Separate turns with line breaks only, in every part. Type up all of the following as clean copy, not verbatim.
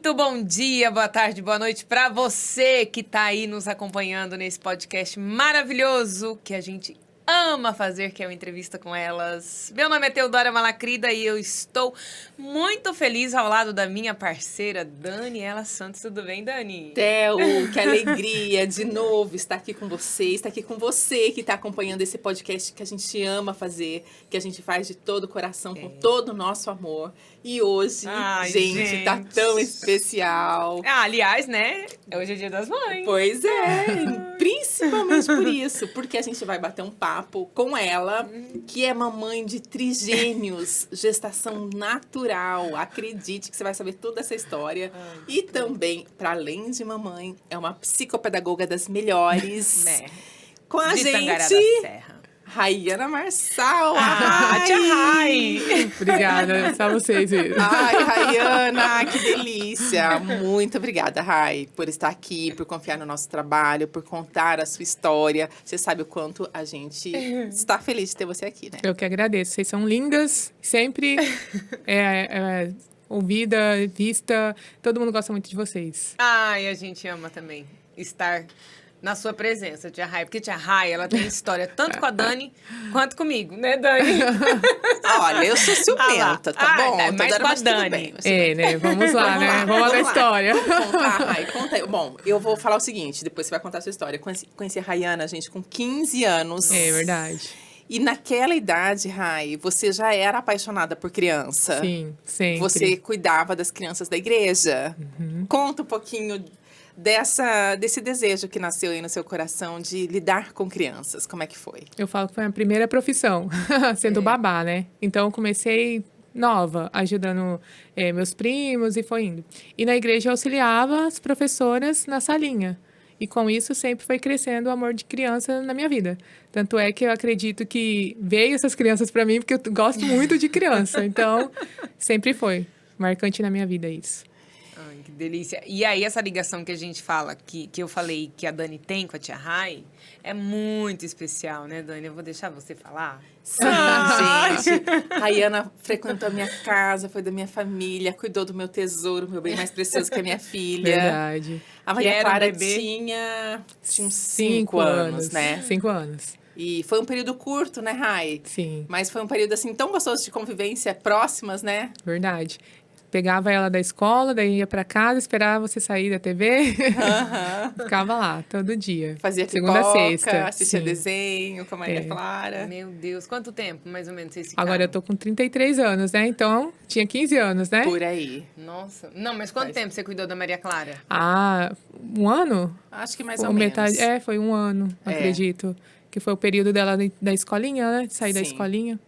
Muito bom dia, boa tarde, boa noite para você que está aí nos acompanhando nesse podcast maravilhoso que a gente ama fazer, que é uma entrevista com elas. Meu nome é Teodora Malacrida e eu estou muito feliz ao lado da minha parceira Daniela Santos. Tudo bem, Dani?
Theo, que alegria de novo estar aqui com você, que está acompanhando esse podcast que a gente ama fazer, que a gente faz de todo o coração, com todo o nosso amor. E hoje, gente, tá tão especial.
Aliás, né? Hoje é Dia das Mães.
Pois é, principalmente por isso, porque a gente vai bater um papo com ela, que é mamãe de trigêmeos, gestação natural. Acredite que você vai saber toda essa história. E também, para além de mamãe, é uma psicopedagoga das melhores.
Né?
Com a
de
gente,
Tangará da Serra.
Rayana Marçal.
Tia Rai!
Obrigada, só vocês mesmo.
Ai, Rayana, que delícia. Muito obrigada, Rai, por estar aqui, por confiar no nosso trabalho, por contar a sua história. Você sabe o quanto a gente está feliz de ter você aqui, né?
Eu que agradeço. Vocês são lindas, sempre ouvida, vista. Todo mundo gosta muito de vocês.
Ai, a gente ama também estar na sua presença, Tia Rai. Porque Tia Rai, ela tem história tanto com a Dani quanto comigo, né, Dani?
Olha, eu sou ciumenta, tá bom?
Tá, mas com a Dani.
Bem, né? Vamos lá, né? Vamos lá da história.
Contar, Rai, conta aí. Bom, eu vou falar o seguinte, depois você vai contar a sua história. Conheci a Rayana, gente, com 15 anos.
É verdade.
E naquela idade, Rai, você já era apaixonada por criança.
Sim, sempre.
Você cuidava das crianças da igreja. Conta um pouquinho desse desejo que nasceu aí no seu coração de lidar com crianças. Como é que foi?
Eu falo que foi a primeira profissão, sendo babá, né? Então, eu comecei nova, ajudando meus primos e foi indo. E na igreja eu auxiliava as professoras na salinha. E com isso sempre foi crescendo o amor de criança na minha vida. Tanto é que eu acredito que veio essas crianças para mim porque eu gosto muito de criança. Então, sempre foi marcante na minha vida isso.
Ai, que delícia. E aí, essa ligação que a gente fala, que eu falei que a Dani tem com a Tia Rai, é muito especial, né, Dani? Eu vou deixar você falar.
Sim, gente. Rayana frequentou a minha casa, foi da minha família, cuidou do meu tesouro, meu bem mais precioso que é a minha filha.
Verdade.
A Maria Clara
bebê?
tinha uns 5 anos, né?
5 anos.
E foi um período curto, né, Rai?
Sim.
Mas foi um período, assim, tão gostoso de convivência, próximas, né?
Verdade. Pegava ela da escola, daí ia pra casa, esperava você sair da TV. Ficava lá, todo dia.
Fazia
segunda
pipoca,
a sexta.
assistia
Sim.
desenho com a Maria Clara.
Meu Deus, quanto tempo, mais ou menos, vocês ficaram?
Agora eu tô com 33 anos, né? Então, tinha 15 anos, né?
Por aí.
Nossa. Não, mas quanto tempo você cuidou da Maria Clara?
Ah, 1 ano?
Acho que mais
Ou
ou
metade.
menos.
Foi 1 ano, acredito. Que foi o período dela da escolinha, né? De sair da
Sim.
escolinha.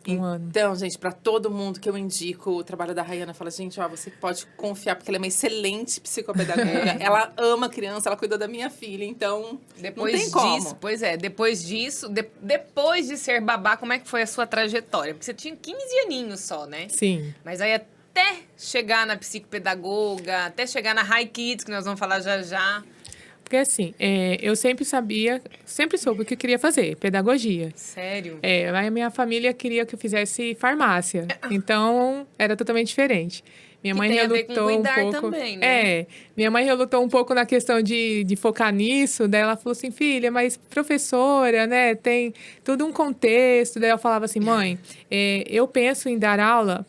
1 ano.
Então, gente, para todo mundo que eu indico o trabalho da Rayana, fala, gente, ó, você pode confiar, porque ela é uma excelente psicopedagoga. Ela ama criança, ela cuida da minha filha, então
Depois
não tem
disso,
como.
pois é, depois disso, depois de ser babá, como é que foi a sua trajetória? Porque você tinha 15 aninhos só, né?
Sim.
Mas aí até chegar na psicopedagoga, até chegar na High Kids, que nós vamos falar já já.
Porque assim, eu sempre soube o que eu queria fazer, pedagogia.
Sério?
Aí a minha família queria que eu fizesse farmácia. Então, era totalmente diferente. Minha
Que
mãe
tem a ver com
relutou um
cuidar
pouco.
também, né?
Minha mãe relutou um pouco na questão de focar nisso. Daí ela falou assim, filha, mas professora, né? Tem todo um contexto. Daí eu falava assim, mãe, eu penso em dar aula.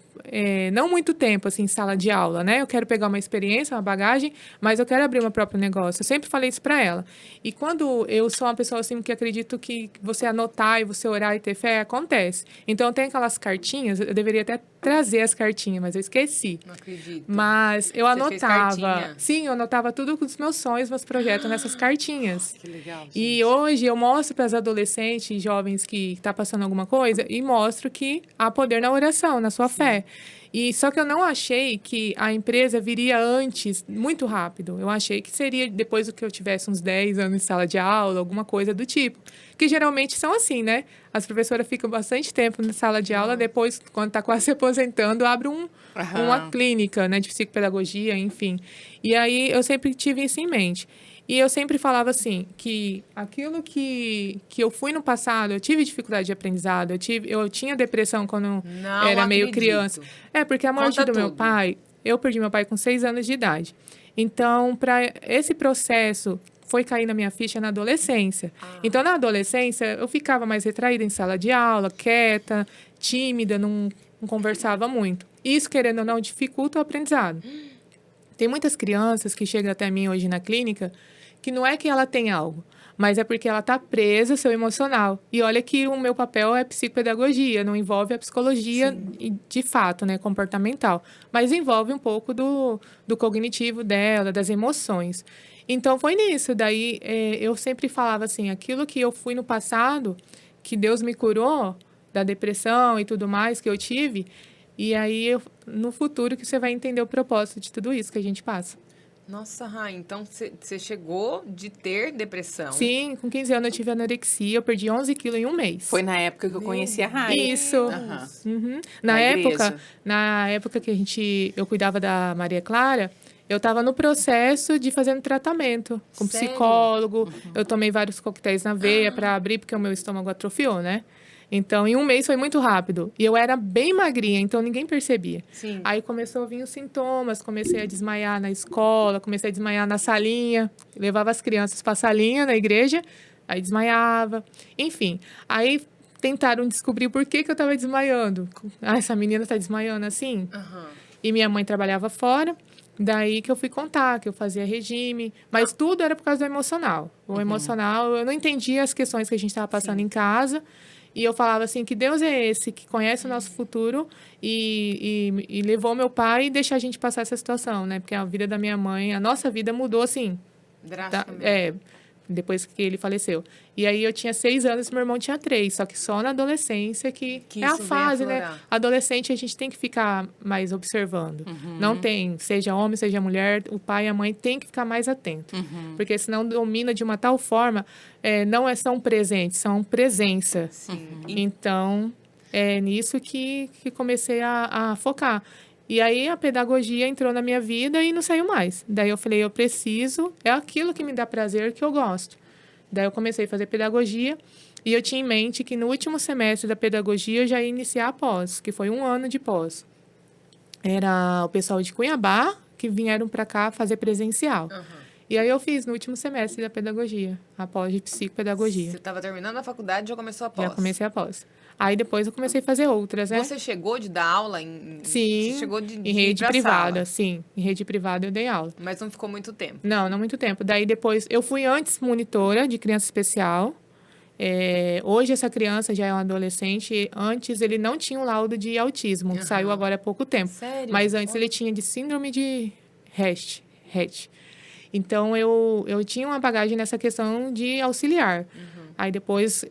Não muito tempo, assim, em sala de aula, né? Eu quero pegar uma experiência, uma bagagem, mas eu quero abrir meu próprio negócio. Eu sempre falei isso para ela. E quando eu sou uma pessoa, assim, que acredito que você anotar e você orar e ter fé, acontece. Então, tem aquelas cartinhas, eu deveria até trazer as cartinhas, mas eu esqueci.
Não acredito.
Mas eu
Você fez
anotava.
cartinha?
Sim, eu anotava tudo os meus sonhos, meus projetos nessas cartinhas.
Que legal, gente.
E hoje eu mostro para as adolescentes e jovens que estão passando alguma coisa e mostro que há poder na oração, na sua fé. E só que eu não achei que a empresa viria antes, muito rápido. Eu achei que seria depois que eu tivesse uns 10 anos em sala de aula, alguma coisa do tipo. Que geralmente são assim, né? As professoras ficam bastante tempo na sala de aula, depois, quando está quase se aposentando, abre uma clínica, né, de psicopedagogia, enfim. E aí eu sempre tive isso em mente. E eu sempre falava assim, que aquilo que eu fui no passado, eu tive dificuldade de aprendizado, eu tinha depressão quando
Não
era meio
acredito.
criança. Porque a morte
Conta
do meu
tudo.
pai, eu perdi meu pai com 6 anos de idade. Então, para esse processo, foi cair na minha ficha na adolescência. Então, na adolescência, eu ficava mais retraída em sala de aula, quieta, tímida, não conversava muito. Isso, querendo ou não, dificulta o aprendizado. Tem muitas crianças que chegam até mim hoje na clínica que não é que ela tem algo, mas é porque ela está presa ao seu emocional. E olha que o meu papel é psicopedagogia, não envolve a psicologia de fato, né, comportamental, mas envolve um pouco do cognitivo dela, das emoções. Então, foi nisso. Daí, eu sempre falava assim, aquilo que eu fui no passado, que Deus me curou da depressão e tudo mais que eu tive, e aí, no futuro, que você vai entender o propósito de tudo isso que a gente passa.
Nossa, Rai, então você chegou de ter depressão?
Sim, com 15 anos eu tive anorexia, eu perdi 11 quilos em um mês.
Foi na época que eu conheci a Rai.
Isso. Uhum.
Na
Na época que eu cuidava da Maria Clara, eu estava no processo de fazendo tratamento com
Sério?
psicólogo. Eu tomei vários coquetéis na veia para abrir, porque o meu estômago atrofiou, né? Então, em um mês foi muito rápido. E eu era bem magrinha, então ninguém percebia.
Sim.
Aí começou a vir os sintomas, comecei a desmaiar na escola, comecei a desmaiar na salinha. Levava as crianças para a salinha na igreja, aí desmaiava. Enfim, aí tentaram descobrir por que eu estava desmaiando. Ah, essa menina está desmaiando assim? E minha mãe trabalhava fora. Daí que eu fui contar, que eu fazia regime. Mas tudo era por causa do emocional. O emocional, eu não entendia as questões que a gente estava passando em casa. E eu falava assim, que Deus é esse, que conhece o nosso futuro e levou meu pai e deixou a gente passar essa situação, né? Porque a vida da minha mãe, a nossa vida mudou, assim...
Drasticamente.
Depois que ele faleceu. E aí eu tinha 6 anos e meu irmão tinha 3, só que só na adolescência que é a
isso vem
fase, né?
aflorar.
Adolescente a gente tem que ficar mais observando. Não tem, seja homem, seja mulher, o pai e a mãe tem que ficar mais atento. Porque senão domina de uma tal forma, não são presentes, são presença.
Sim.
Então, é nisso que comecei a focar. E aí a pedagogia entrou na minha vida e não saiu mais. Daí eu falei, eu preciso, é aquilo que me dá prazer, que eu gosto. Daí eu comecei a fazer pedagogia e eu tinha em mente que no último semestre da pedagogia eu já ia iniciar a pós, que foi 1 ano de pós. Era o pessoal de Cuiabá que vieram para cá fazer presencial. E aí eu fiz no último semestre da pedagogia, a pós de psicopedagogia.
Você estava terminando a faculdade e já começou a pós?
Já comecei a pós. Aí depois eu comecei a fazer outras, né?
Você chegou de dar aula em...
Sim,
Você chegou de
em
ir
rede
pra
privada,
sala,
sim. Em rede privada eu dei aula.
mas não ficou muito tempo.
Não muito tempo. Daí depois, eu fui antes monitora de criança especial. Hoje essa criança já é um adolescente. Antes ele não tinha um laudo de autismo, que saiu agora há pouco tempo.
Sério?
Mas antes ele tinha de síndrome de Rett. Então eu tinha uma bagagem nessa questão de auxiliar. Aí depois,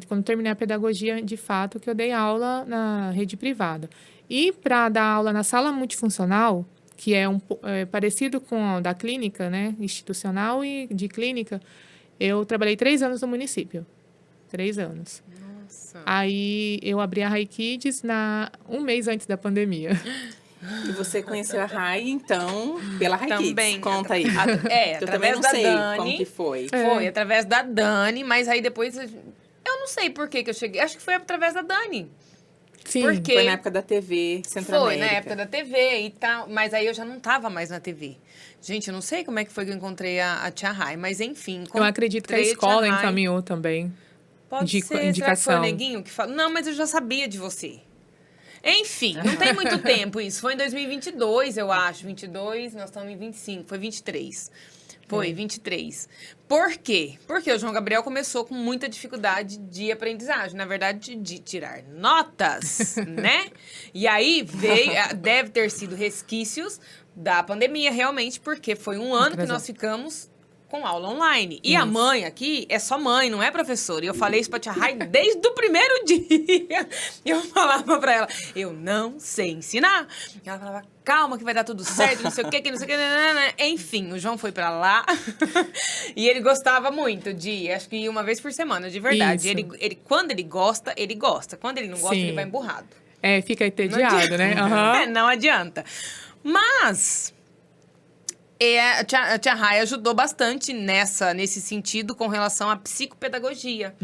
quando terminei a pedagogia, de fato, que eu dei aula na rede privada. E para dar aula na sala multifuncional, que é parecido com a da clínica, né? Institucional e de clínica, eu trabalhei 3 anos no município. 3 anos.
Nossa.
Aí eu abri a Rai Kids um mês antes da pandemia.
E você conheceu a Rai, então, pela Rai
Também.
Kids. Conta aí.
Eu também
através
não
da
sei
Dani.
como
Como que foi?
Foi através da Dani, mas aí depois... Eu não sei por que eu cheguei. Acho que foi através da Dani.
Sim.
Porque
Foi na época da TV Centro
foi,
América.
na época da TV e tal. Mas aí eu já não tava mais na TV. Gente, eu não sei como é que foi que eu encontrei a Tia Rai, mas enfim.
Eu acredito que a
encontrei
escola
Tia Rai.
encaminhou também.
Pode ser, será que foi o
indicação.
Neguinho que falou? Não, mas eu já sabia de você. Enfim, não tem muito tempo isso. Foi em 2022, eu acho. 22, nós estamos em 25. Foi 23. Foi, 23. Por quê? Porque o João Gabriel começou com muita dificuldade de aprendizagem. Na verdade, de tirar notas, né? E aí deve ter sido resquícios da pandemia, realmente, porque foi um ano que nós ficamos com aula online. E a mãe aqui é só mãe, não é professora. E eu falei isso pra Tia Rai desde o primeiro dia. Eu falava pra ela, eu não sei ensinar. Ela falava, calma que vai dar tudo certo, não sei o que não sei o que. Enfim, o João foi pra lá. E ele gostava muito de, acho que uma vez por semana, de verdade. Ele, quando ele gosta, ele gosta. Quando ele não gosta, ele vai emburrado.
Fica entediado, né?
Não adianta. Mas... a Tia Rai ajudou bastante nesse sentido com relação à psicopedagogia.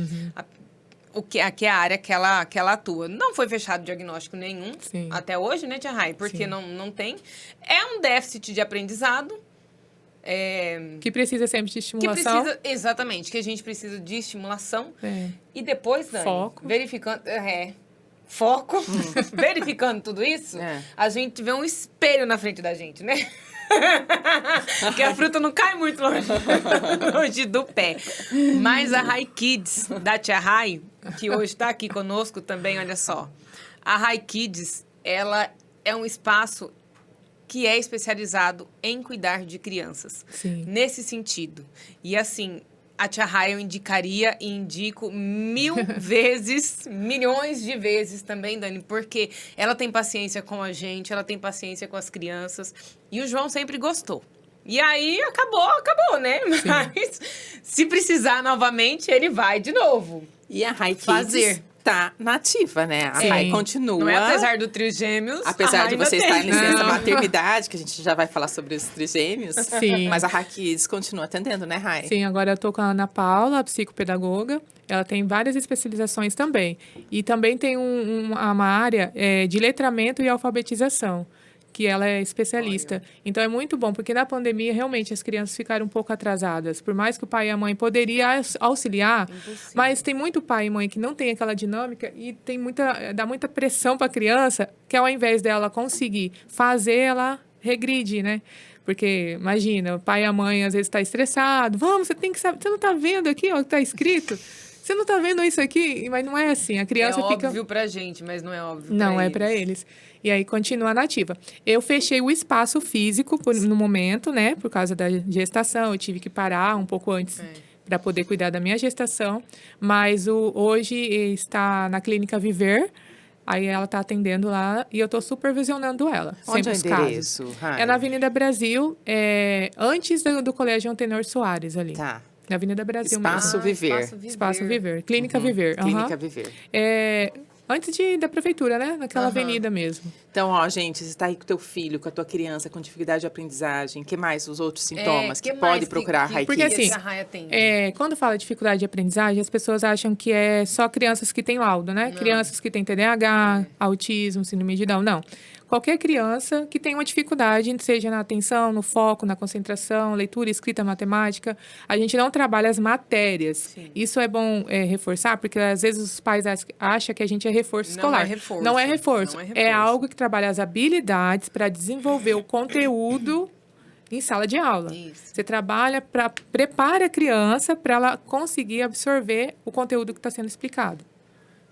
que é a área que ela atua. Não foi fechado diagnóstico nenhum
Sim.
até hoje, né, Tia Rai? Porque
Sim.
não tem. É um déficit de aprendizado.
Que precisa sempre de
Que
estimulação.
precisa, exatamente, que a gente precisa de estimulação.
É.
E depois, Dani,
Foco.
verificando... Foco. Verificando tudo isso, a gente vê um espelho na frente da gente, né? Porque a fruta não cai muito longe do pé. Mas a Rai Kids, da Tia Rai, que hoje está aqui conosco também, olha só. A Rai Kids, ela é um espaço que é especializado em cuidar de crianças.
Sim.
Nesse sentido. E assim, a Tia Rai eu indicaria e indico 1000 vezes, milhões de vezes também, Dani, porque ela tem paciência com a gente, ela tem paciência com as crianças. E o João sempre gostou. E aí, acabou, né? Mas se precisar novamente, ele vai de novo.
E a Rai Kids
Fazer.
tá nativa, né? A
Sim.
Rai continua.
Não é apesar do trigêmeos.
Apesar
a
de
Rai
você
ainda
estar em
tem.
licença
Não.
maternidade, que a gente já vai falar sobre os trigêmeos.
Sim.
Mas a Rai Kids continua atendendo, né, Rai?
Sim, agora eu tô com a Ana Paula, a psicopedagoga. Ela tem várias especializações também. E também tem uma área de letramento e alfabetização, que ela é especialista.
Olha.
Então, é muito bom, porque na pandemia, realmente, as crianças ficaram um pouco atrasadas. Por mais que o pai e a mãe poderiam auxiliar,
Impossível.
mas tem muito pai e mãe que não tem aquela dinâmica e dá muita pressão para a criança, que ao invés dela conseguir fazer, ela regride, né? Porque, imagina, o pai e a mãe às vezes está estressado. Vamos, você tem que saber. Você não está vendo aqui ó, o que está escrito? Você não está vendo isso aqui? Mas não é assim. A criança
É
fica...
óbvio pra gente, mas não é óbvio
Não,
pra
é
eles.
para eles. E aí continua nativa. Eu fechei o espaço físico no momento, né? Por causa da gestação. Eu tive que parar um pouco antes para poder cuidar da minha gestação. Mas hoje está na Clínica Viver. Aí ela está atendendo lá e eu estou supervisionando ela.
Onde é o
sempre os casos.
endereço, Rai?
É na Avenida Brasil, antes do Colégio Antenor Soares ali.
Tá.
Na Avenida Brasil
Espaço
mesmo.
Viver.
Espaço Viver. Clínica Viver. aham.
Clínica Viver.
Antes da prefeitura, né? Naquela avenida mesmo.
Então, ó, gente, você está aí com o teu filho, com a tua criança, com dificuldade de aprendizagem, que mais os outros sintomas que pode procurar a Rai
Porque,
Kids?
assim,
a Rai atende?
Quando fala dificuldade de aprendizagem, as pessoas acham que é só crianças que têm laudo, né? Crianças que têm TDAH, autismo, síndrome de Down. Não. Qualquer criança que tenha uma dificuldade, seja na atenção, no foco, na concentração, leitura, escrita, matemática, a gente não trabalha as matérias.
Sim.
Isso é bom reforçar, porque às vezes os pais acham que a gente é reforço
Não
escolar.
é reforço.
Não é reforço.
Não é
É
reforço.
algo que trabalha as habilidades para desenvolver o conteúdo em sala de aula.
Isso.
Você trabalha para prepara a criança para ela conseguir absorver o conteúdo que está sendo explicado.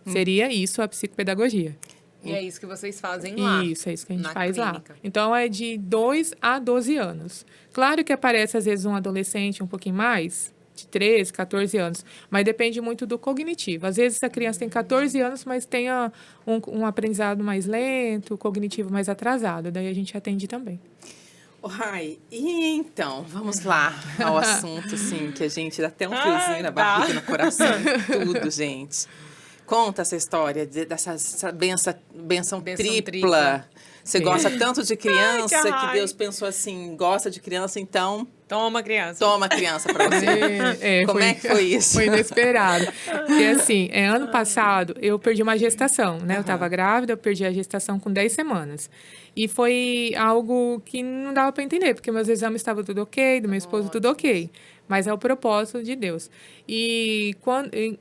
Seria isso a psicopedagogia.
E é isso que vocês fazem lá.
Isso, é isso que a gente
na
faz
clínica.
lá. Então, é de 2 a 12 anos. Claro que aparece, às vezes, um adolescente um pouquinho mais, de 13, 14 anos, mas depende muito do cognitivo. Às vezes, a criança tem 14 anos, mas tem um aprendizado mais lento, cognitivo mais atrasado. Daí, a gente atende também.
Ô, Rai, e então, vamos lá ao assunto, assim, que a gente dá até um friozinho na barriga, no coração, tudo, gente. Conta essa história dessa benção tripla. Você gosta tanto de criança que Deus pensou assim, gosta de criança, então
Toma, criança.
toma criança pra você. Como é que foi isso?
Foi inesperado. Porque, assim, ano passado, eu perdi uma gestação, né? Eu estava grávida, eu perdi a gestação com 10 semanas. E foi algo que não dava para entender, porque meus exames estavam tudo ok, do meu esposo tudo ok. Mas é o propósito de Deus. E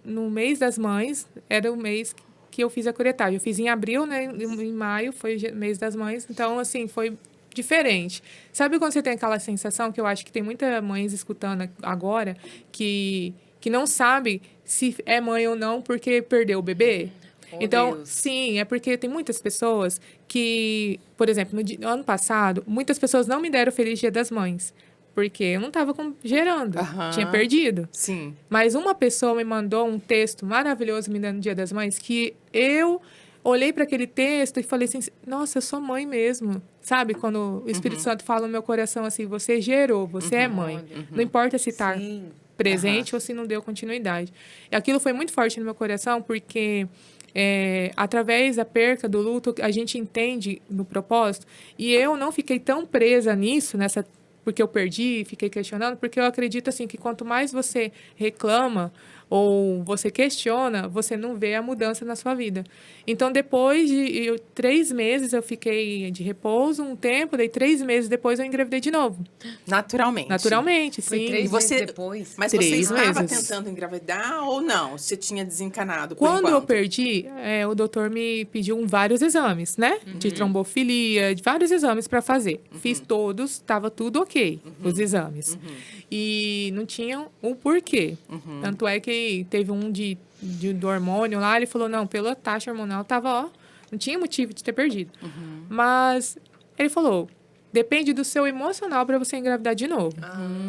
no mês das mães, era o mês que eu fiz a curetagem. Eu fiz em abril, né? Em maio foi o mês das mães. Então, assim, foi diferente. Sabe quando você tem aquela sensação que eu acho que tem muitas mães escutando agora que não sabe se é mãe ou não porque perdeu o bebê?
Oh,
Então,
Deus.
sim, é porque tem muitas pessoas que, por exemplo, no ano passado, muitas pessoas não me deram o Feliz Dia das Mães. Porque eu não estava gerando, tinha perdido.
Sim.
Mas uma pessoa me mandou um texto maravilhoso me dando no Dia das Mães que eu olhei para aquele texto e falei assim, nossa, eu sou mãe mesmo. Sabe, quando o Espírito Santo fala no meu coração assim, você gerou, você é mãe. Não importa se está
Sim.
presente ou se não deu continuidade. E aquilo foi muito forte no meu coração porque... através da perca, do luto, a gente entende no propósito. E eu não fiquei tão presa nisso, porque eu perdi, fiquei questionando, porque eu acredito assim que quanto mais você reclama ou você questiona, você não vê a mudança na sua vida. Então, depois de 3 meses, eu fiquei de repouso um tempo, daí 3 meses depois eu engravidei de novo.
Naturalmente.
Naturalmente,
Foi
sim.
3
E você-
meses depois.
Mas você
3
estava
meses.
tentando engravidar ou não? Você tinha desencanado por
Quando eu
enquanto?
perdi, o doutor me pediu vários exames, né? De trombofilia, de vários exames para fazer. Fiz todos, estava tudo ok, os exames. E não tinha o porquê. Tanto é que teve um do hormônio lá, ele falou, não, pela taxa hormonal tava, não tinha motivo de ter perdido. Mas ele falou, depende do seu emocional para você engravidar de novo.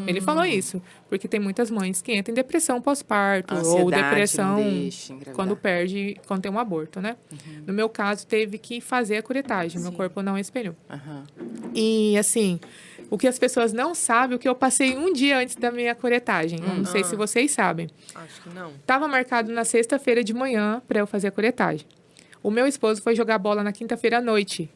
Ele falou isso, porque tem muitas mães que entram em depressão pós-parto
A
ou
ansiedade
depressão
não deixa engravidar.
quando tem um aborto, né? No meu caso, teve que fazer a curetagem, meu corpo não espelhou.
Aham.
E, assim, o que as pessoas não sabem, o que eu passei um dia antes da minha curetagem, eu não sei se vocês sabem.
Acho que não.
Tava marcado na sexta-feira de manhã para eu fazer a curetagem. O meu esposo foi jogar bola na quinta-feira à noite.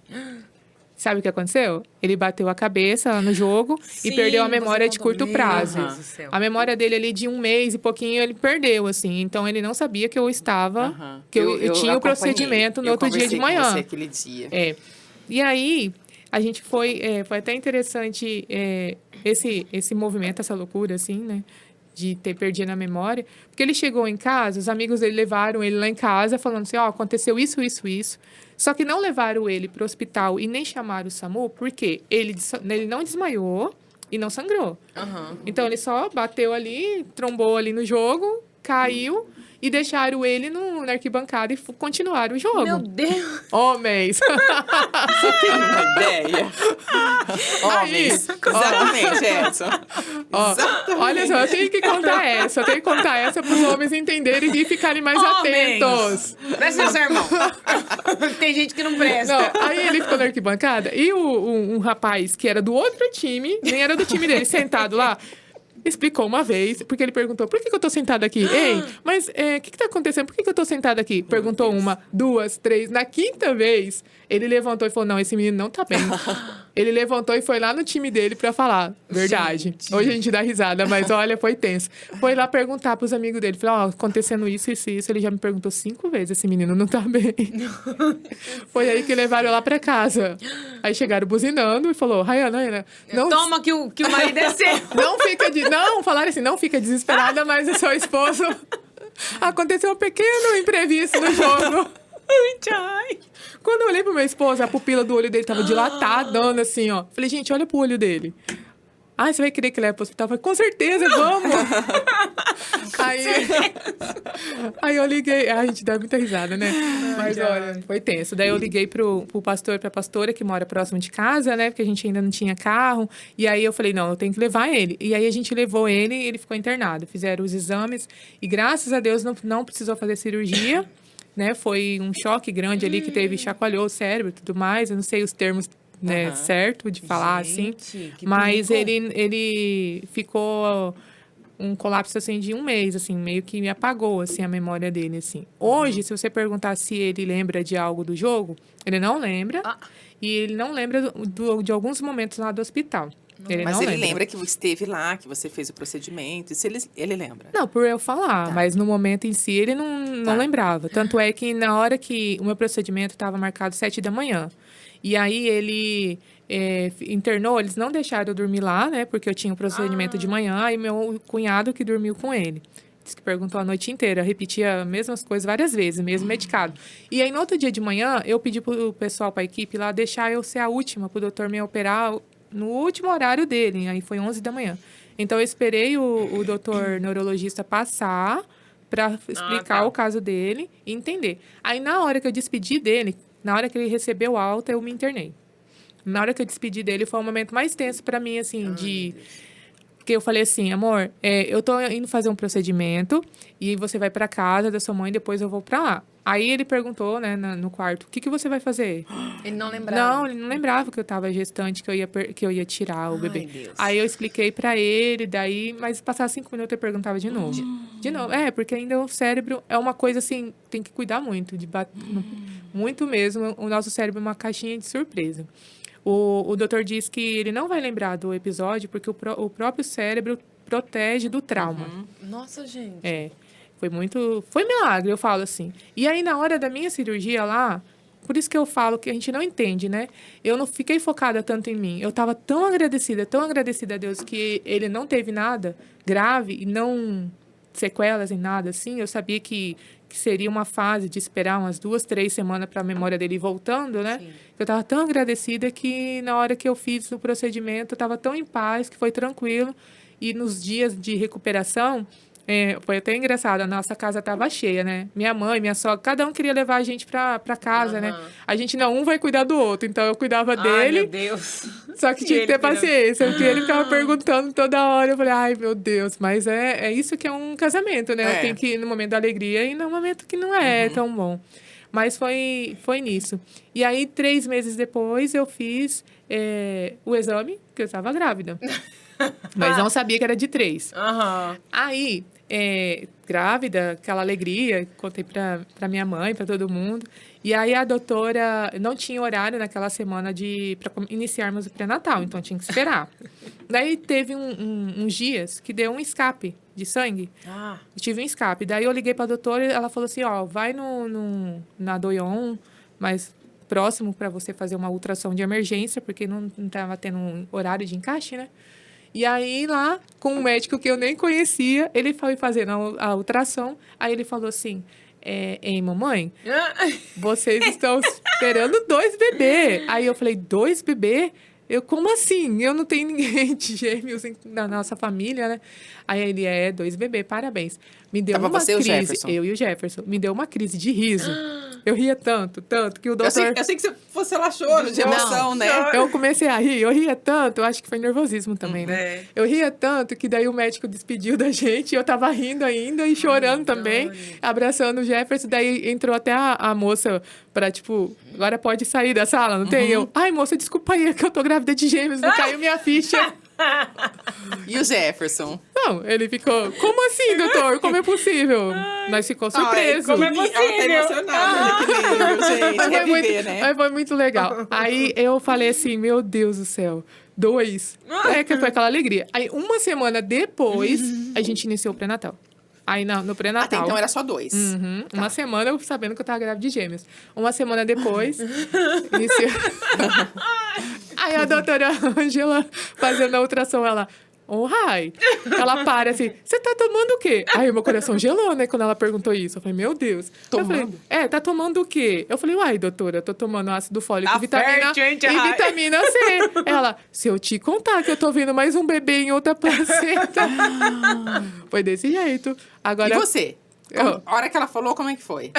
Sabe o que aconteceu? Ele bateu a cabeça no jogo e
Sim,
perdeu a
você
memória de
contou.
curto
Meu
prazo.
Deus do céu.
A memória dele ali de 1 mês e pouquinho ele perdeu, assim. Então ele não sabia que eu estava,
Aham.
que eu tinha o
acompanhei.
procedimento no
Eu
outro dia de
conversei com
manhã.
você aquele dia.
E aí, a gente foi até interessante esse movimento, essa loucura, assim, né? De ter perdido a memória. Porque ele chegou em casa, os amigos dele levaram ele lá em casa, falando assim, aconteceu isso, isso, isso. Só que não levaram ele para o hospital e nem chamaram o SAMU, porque ele não desmaiou e não sangrou. Então, ele só bateu ali, trombou ali no jogo, caiu e deixaram ele na arquibancada e continuaram o jogo.
Meu Deus.
Homens!
Você tem uma ideia? Homens. Exatamente, Edson.
Ó,
Exatamente.
olha só, eu tenho que contar essa. Eu tenho que contar essa para os homens entenderem e ficarem mais
Homens!
atentos.
Presta atenção, irmão. Tem gente que não presta.
Não, aí ele ficou na arquibancada e um rapaz que era do outro time, nem era do time dele, sentado lá, explicou uma vez, porque ele perguntou, por que eu tô sentado aqui? Ei, mas o que tá acontecendo? Por que eu tô sentado aqui? Perguntou 1, 2, 3. Na 5ª vez, ele levantou e falou, não, esse menino não tá bem. Ele levantou e foi lá no time dele pra falar. Verdade.
Gente.
Hoje a gente dá risada, mas olha, foi tenso. Foi lá perguntar pros amigos dele. Falou, acontecendo isso, isso e isso. Ele já me perguntou 5 vezes, esse menino não tá bem. Foi aí que levaram lá pra casa. Aí chegaram buzinando e falou, Rayana, não...
Toma que o marido desceu.
Não fica Não, falaram assim, não fica desesperada, mas o seu esposo... Aconteceu um pequeno imprevisto no jogo. Ai. Quando eu olhei pro meu esposo, a pupila do olho dele tava dilatadona, assim, ó. Falei, gente, olha pro olho dele. Ah, você vai querer que leve pro hospital? Eu falei, com certeza, vamos! Aí eu liguei... a gente dá muita risada, né? Mas olha, foi tenso. Daí eu liguei pro pastor, pra pastora, que mora próximo de casa, né? Porque a gente ainda não tinha carro. E aí eu falei, não, eu tenho que levar ele. E aí a gente levou ele e ele ficou internado. Fizeram os exames e graças a Deus não precisou fazer cirurgia, né? Foi um choque grande ali que teve, chacoalhou o cérebro e tudo mais. Eu não sei os termos, né, certo de falar,
Gente,
assim.
que
Mas
perigo.
ele ficou um colapso, assim, de 1 mês, assim, meio que me apagou, assim, a memória dele, assim. Hoje, se você perguntar se ele lembra de algo do jogo, ele não lembra. E ele não lembra de alguns momentos lá do hospital.
Mas
não
ele lembra que você esteve lá, que você fez o procedimento. Isso ele lembra.
Não, por eu falar, mas no momento em si ele não lembrava. Tanto é que na hora que o meu procedimento estava marcado 7 da manhã, e aí ele internou, eles não deixaram eu dormir lá, né? Porque eu tinha o procedimento de manhã, e meu cunhado que dormiu com ele. Disse que perguntou a noite inteira, repetia as mesmas coisas várias vezes, mesmo medicado. E aí, no outro dia de manhã, eu pedi pro pessoal, pra equipe lá, deixar eu ser a última, pro doutor me operar no último horário dele, aí foi 11 da manhã. Então, eu esperei o doutor neurologista passar para explicar o caso dele e entender. Aí, na hora que eu despedi dele, na hora que ele recebeu alta, eu me internei. Na hora que eu despedi dele, foi o momento mais tenso para mim, assim, Porque eu falei assim, amor, eu tô indo fazer um procedimento e você vai para casa da sua mãe, depois eu vou para lá. Aí ele perguntou, né, no quarto, o que você vai fazer?
Ele não lembrava.
Não, ele não lembrava que eu tava gestante, que eu ia tirar o bebê.
Deus.
Aí eu expliquei pra ele, daí, mas passar 5 minutos eu perguntava de novo. De novo, porque ainda o cérebro é uma coisa assim, tem que cuidar muito, muito mesmo. O nosso cérebro é uma caixinha de surpresa. O doutor diz que ele não vai lembrar do episódio porque o próprio cérebro protege do trauma.
Nossa, gente.
Foi milagre, eu falo assim. E aí, na hora da minha cirurgia lá, por isso que eu falo que a gente não entende, né? Eu não fiquei focada tanto em mim. Eu estava tão agradecida a Deus que ele não teve nada grave e não sequelas em nada, assim. Eu sabia que seria uma fase de esperar umas 2, 3 semanas para a memória dele ir voltando, né?
Sim.
Eu estava tão agradecida que na hora que eu fiz o procedimento, eu estava tão em paz, que foi tranquilo. E nos dias de recuperação, foi até engraçado, a nossa casa estava cheia, né? Minha mãe, minha sogra, cada um queria levar a gente para casa, né? A gente não, um vai cuidar do outro. Então, eu cuidava
Ai,
dele,
meu Deus.
só que
E
tinha que
ele
ter
cuidava-
paciência, porque ele ficava perguntando toda hora. Eu falei, ai, meu Deus, mas é isso que é um casamento, né?
É.
Eu tenho que ir no momento da alegria e no momento que não é tão bom. Mas foi nisso. E aí, 3 meses depois, eu fiz o exame, que eu estava grávida. Mas não sabia que era de 3.
Aham.
Aí, grávida, aquela alegria, contei pra minha mãe, pra todo mundo. E aí a doutora não tinha horário naquela semana para iniciarmos o pré-natal, então tinha que esperar. Daí teve uns dias que deu um escape de sangue.
Ah,
Eu tive um escape. Daí eu liguei pra doutora e ela falou assim, ó, vai na Doion, mais próximo para você fazer uma ultrassom de emergência, porque não estava tendo um horário de encaixe, né? E aí, lá, com um médico que eu nem conhecia, ele foi fazendo a ultrassom. Aí ele falou assim, ei, mamãe, vocês estão esperando 2 bebês. Aí eu falei, 2 bebês? Como assim? Eu não tenho ninguém de gêmeos na nossa família, né? Aí ele, 2 bebês, parabéns. Me deu
Tava
uma
você e o
crise.
Jefferson?
Eu e o Jefferson. Me deu uma crise de riso. Eu ria tanto, que o
Eu sei,
doutor...
eu sei que você relaxou de emoção, né?
Eu comecei a rir, eu ria tanto, eu acho que foi nervosismo também, né? Eu ria tanto que daí o médico despediu da gente, e eu tava rindo ainda e chorando também, abraçando o Jefferson, daí entrou até a moça pra, tipo, agora pode sair da sala, não tem? Eu, ai, moça, desculpa aí, é que eu tô grávida de gêmeos, não caiu minha ficha.
E o Jefferson?
Não, ele ficou, como assim, doutor? Como é possível? Nós ficou surpreso.
como é
Ela tá emocionada, que nem eu, gente.
Mas
Quer
foi, muito,
viver, né?
mas foi muito legal. Aí eu falei assim, meu Deus do céu, 2. Que foi aquela alegria. Aí uma semana depois, a gente iniciou o pré-natal. Aí no
Até
pré-natal.
então era só 2.
Uhum. Uma semana eu sabendo que eu tava grávida de gêmeos. Uma semana depois, iniciou... Aí a doutora Ângela, fazendo a ultrassom, ela... Rai. Ela para assim, você tá tomando o quê? Aí meu coração gelou, né, quando ela perguntou isso. Eu falei, meu Deus.
Tomando?
Eu falei, tá tomando o quê? Eu falei, uai, doutora, eu tô tomando ácido fólico
Tá
e vitamina,
fértil, hein, tia
e
Rai?
vitamina C. Ela, se eu te contar que eu tô vendo mais um bebê em outra placenta. Foi desse jeito. Agora,
E você? A hora que ela falou, como é que foi?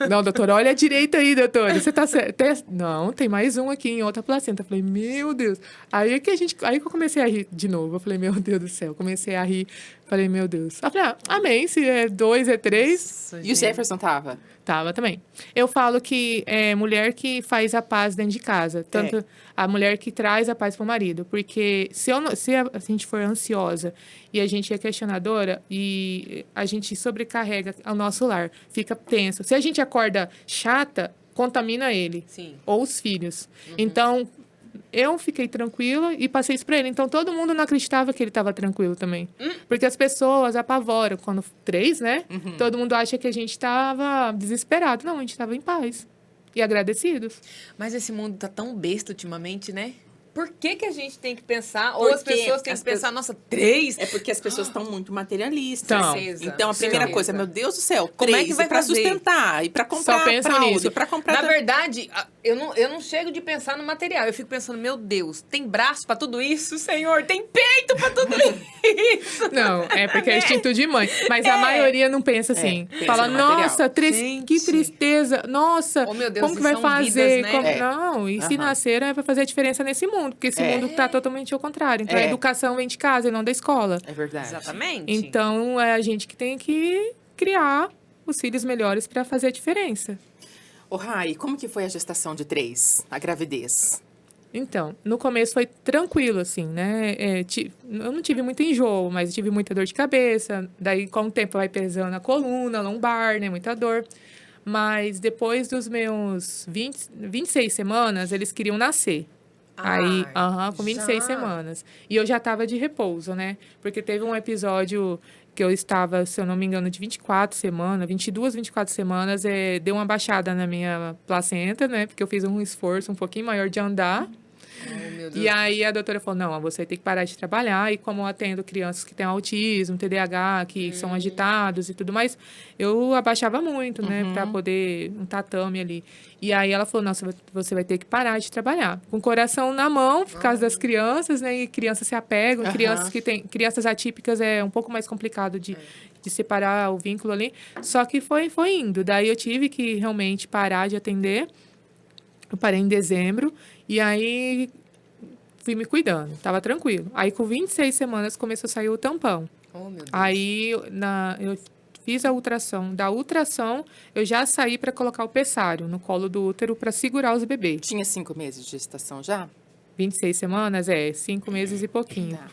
Não, doutora, olha a direita aí, doutora. Você tá certo? Não, tem mais um aqui em outra placenta. Eu falei, meu Deus. Aí que eu comecei a rir de novo. Eu falei, meu Deus do céu. Comecei a rir. Falei, meu Deus. Eu falei, amém. Se é 2, é 3.
E o Jefferson tava?
Tava também. Eu falo que é mulher que faz a paz dentro de casa. Tanto a mulher que traz a paz pro marido. Porque se a gente for ansiosa e a gente é questionadora e a gente sobrecarrega o nosso lar, fica tenso. Se a gente acorda chata, contamina ele.
sim.
Ou os filhos. Então, eu fiquei tranquila e passei isso pra ele. Então, todo mundo não acreditava que ele estava tranquilo também. Porque as pessoas apavoram. Quando 3, né? Todo mundo acha que a gente estava desesperado. Não, a gente estava em paz. E agradecidos.
Mas esse mundo tá tão besta ultimamente, né? Por que a gente tem que pensar, ou as
Porque
pessoas têm
as
que pensar, nossa, 3?
É porque as pessoas estão muito materialistas.
Então.
Certeza.
Então, a primeira
Certeza.
coisa, meu Deus do céu,
Como é
3,
que vai
e pra
fazer?
sustentar, e pra comprar
Só pensa
fralda,
nisso.
e pra comprar...
Na verdade, eu não chego de pensar no material. Eu fico pensando, meu Deus, tem braço pra tudo isso, Senhor? Tem peito pra tudo isso?
Não, é porque é instinto de mãe. Mas a maioria não pensa assim.
pensa
Fala,
no material.
nossa, que
Gente.
tristeza. Nossa,
Oh, meu Deus,
como que vai
são
fazer?
vidas, né?
Não, e se
Aham.
nascer, vai fazer a diferença nesse mundo. Porque esse mundo tá totalmente ao contrário. Então, a educação vem de casa e não da escola.
É verdade.
Exatamente.
Então, é a gente que tem que criar os filhos melhores para fazer a diferença.
Ô, Rai, como que foi a gestação de 3? A gravidez?
Então, no começo foi tranquilo, assim, né? Eu não tive muito enjoo, mas tive muita dor de cabeça. Daí, com o tempo, vai pesando a coluna, a lombar, né? Muita dor. Mas depois dos meus 26 semanas, eles queriam nascer. Aí, com 26
já?
semanas. E eu já tava de repouso, né? Porque teve um episódio que eu estava, se eu não me engano, de 24 semanas, 22, 24 semanas, deu uma baixada na minha placenta, né? Porque eu fiz um esforço um pouquinho maior de andar.
Oh, meu Deus.
E aí a doutora falou, não, você tem que parar de trabalhar. E como eu atendo crianças que têm autismo, TDAH, que são agitados e tudo mais, eu abaixava muito, né? Pra poder um tatame ali. E aí ela falou, nossa, você vai ter que parar de trabalhar. Com o coração na mão, por causa das crianças, né? E crianças se apegam. Crianças atípicas é um pouco mais complicado de separar o vínculo ali. Só que foi indo. Daí eu tive que realmente parar de atender. Eu parei em dezembro. E aí, fui me cuidando, tava tranquilo. Aí, com 26 semanas, começou a sair o tampão.
Oh, meu Deus.
Aí, eu fiz a ultrassom. Da ultrassom, eu já saí para colocar o pessário no colo do útero para segurar os bebês.
Tinha 5 meses de gestação já?
26 semanas, 5 meses e pouquinho.
Tá.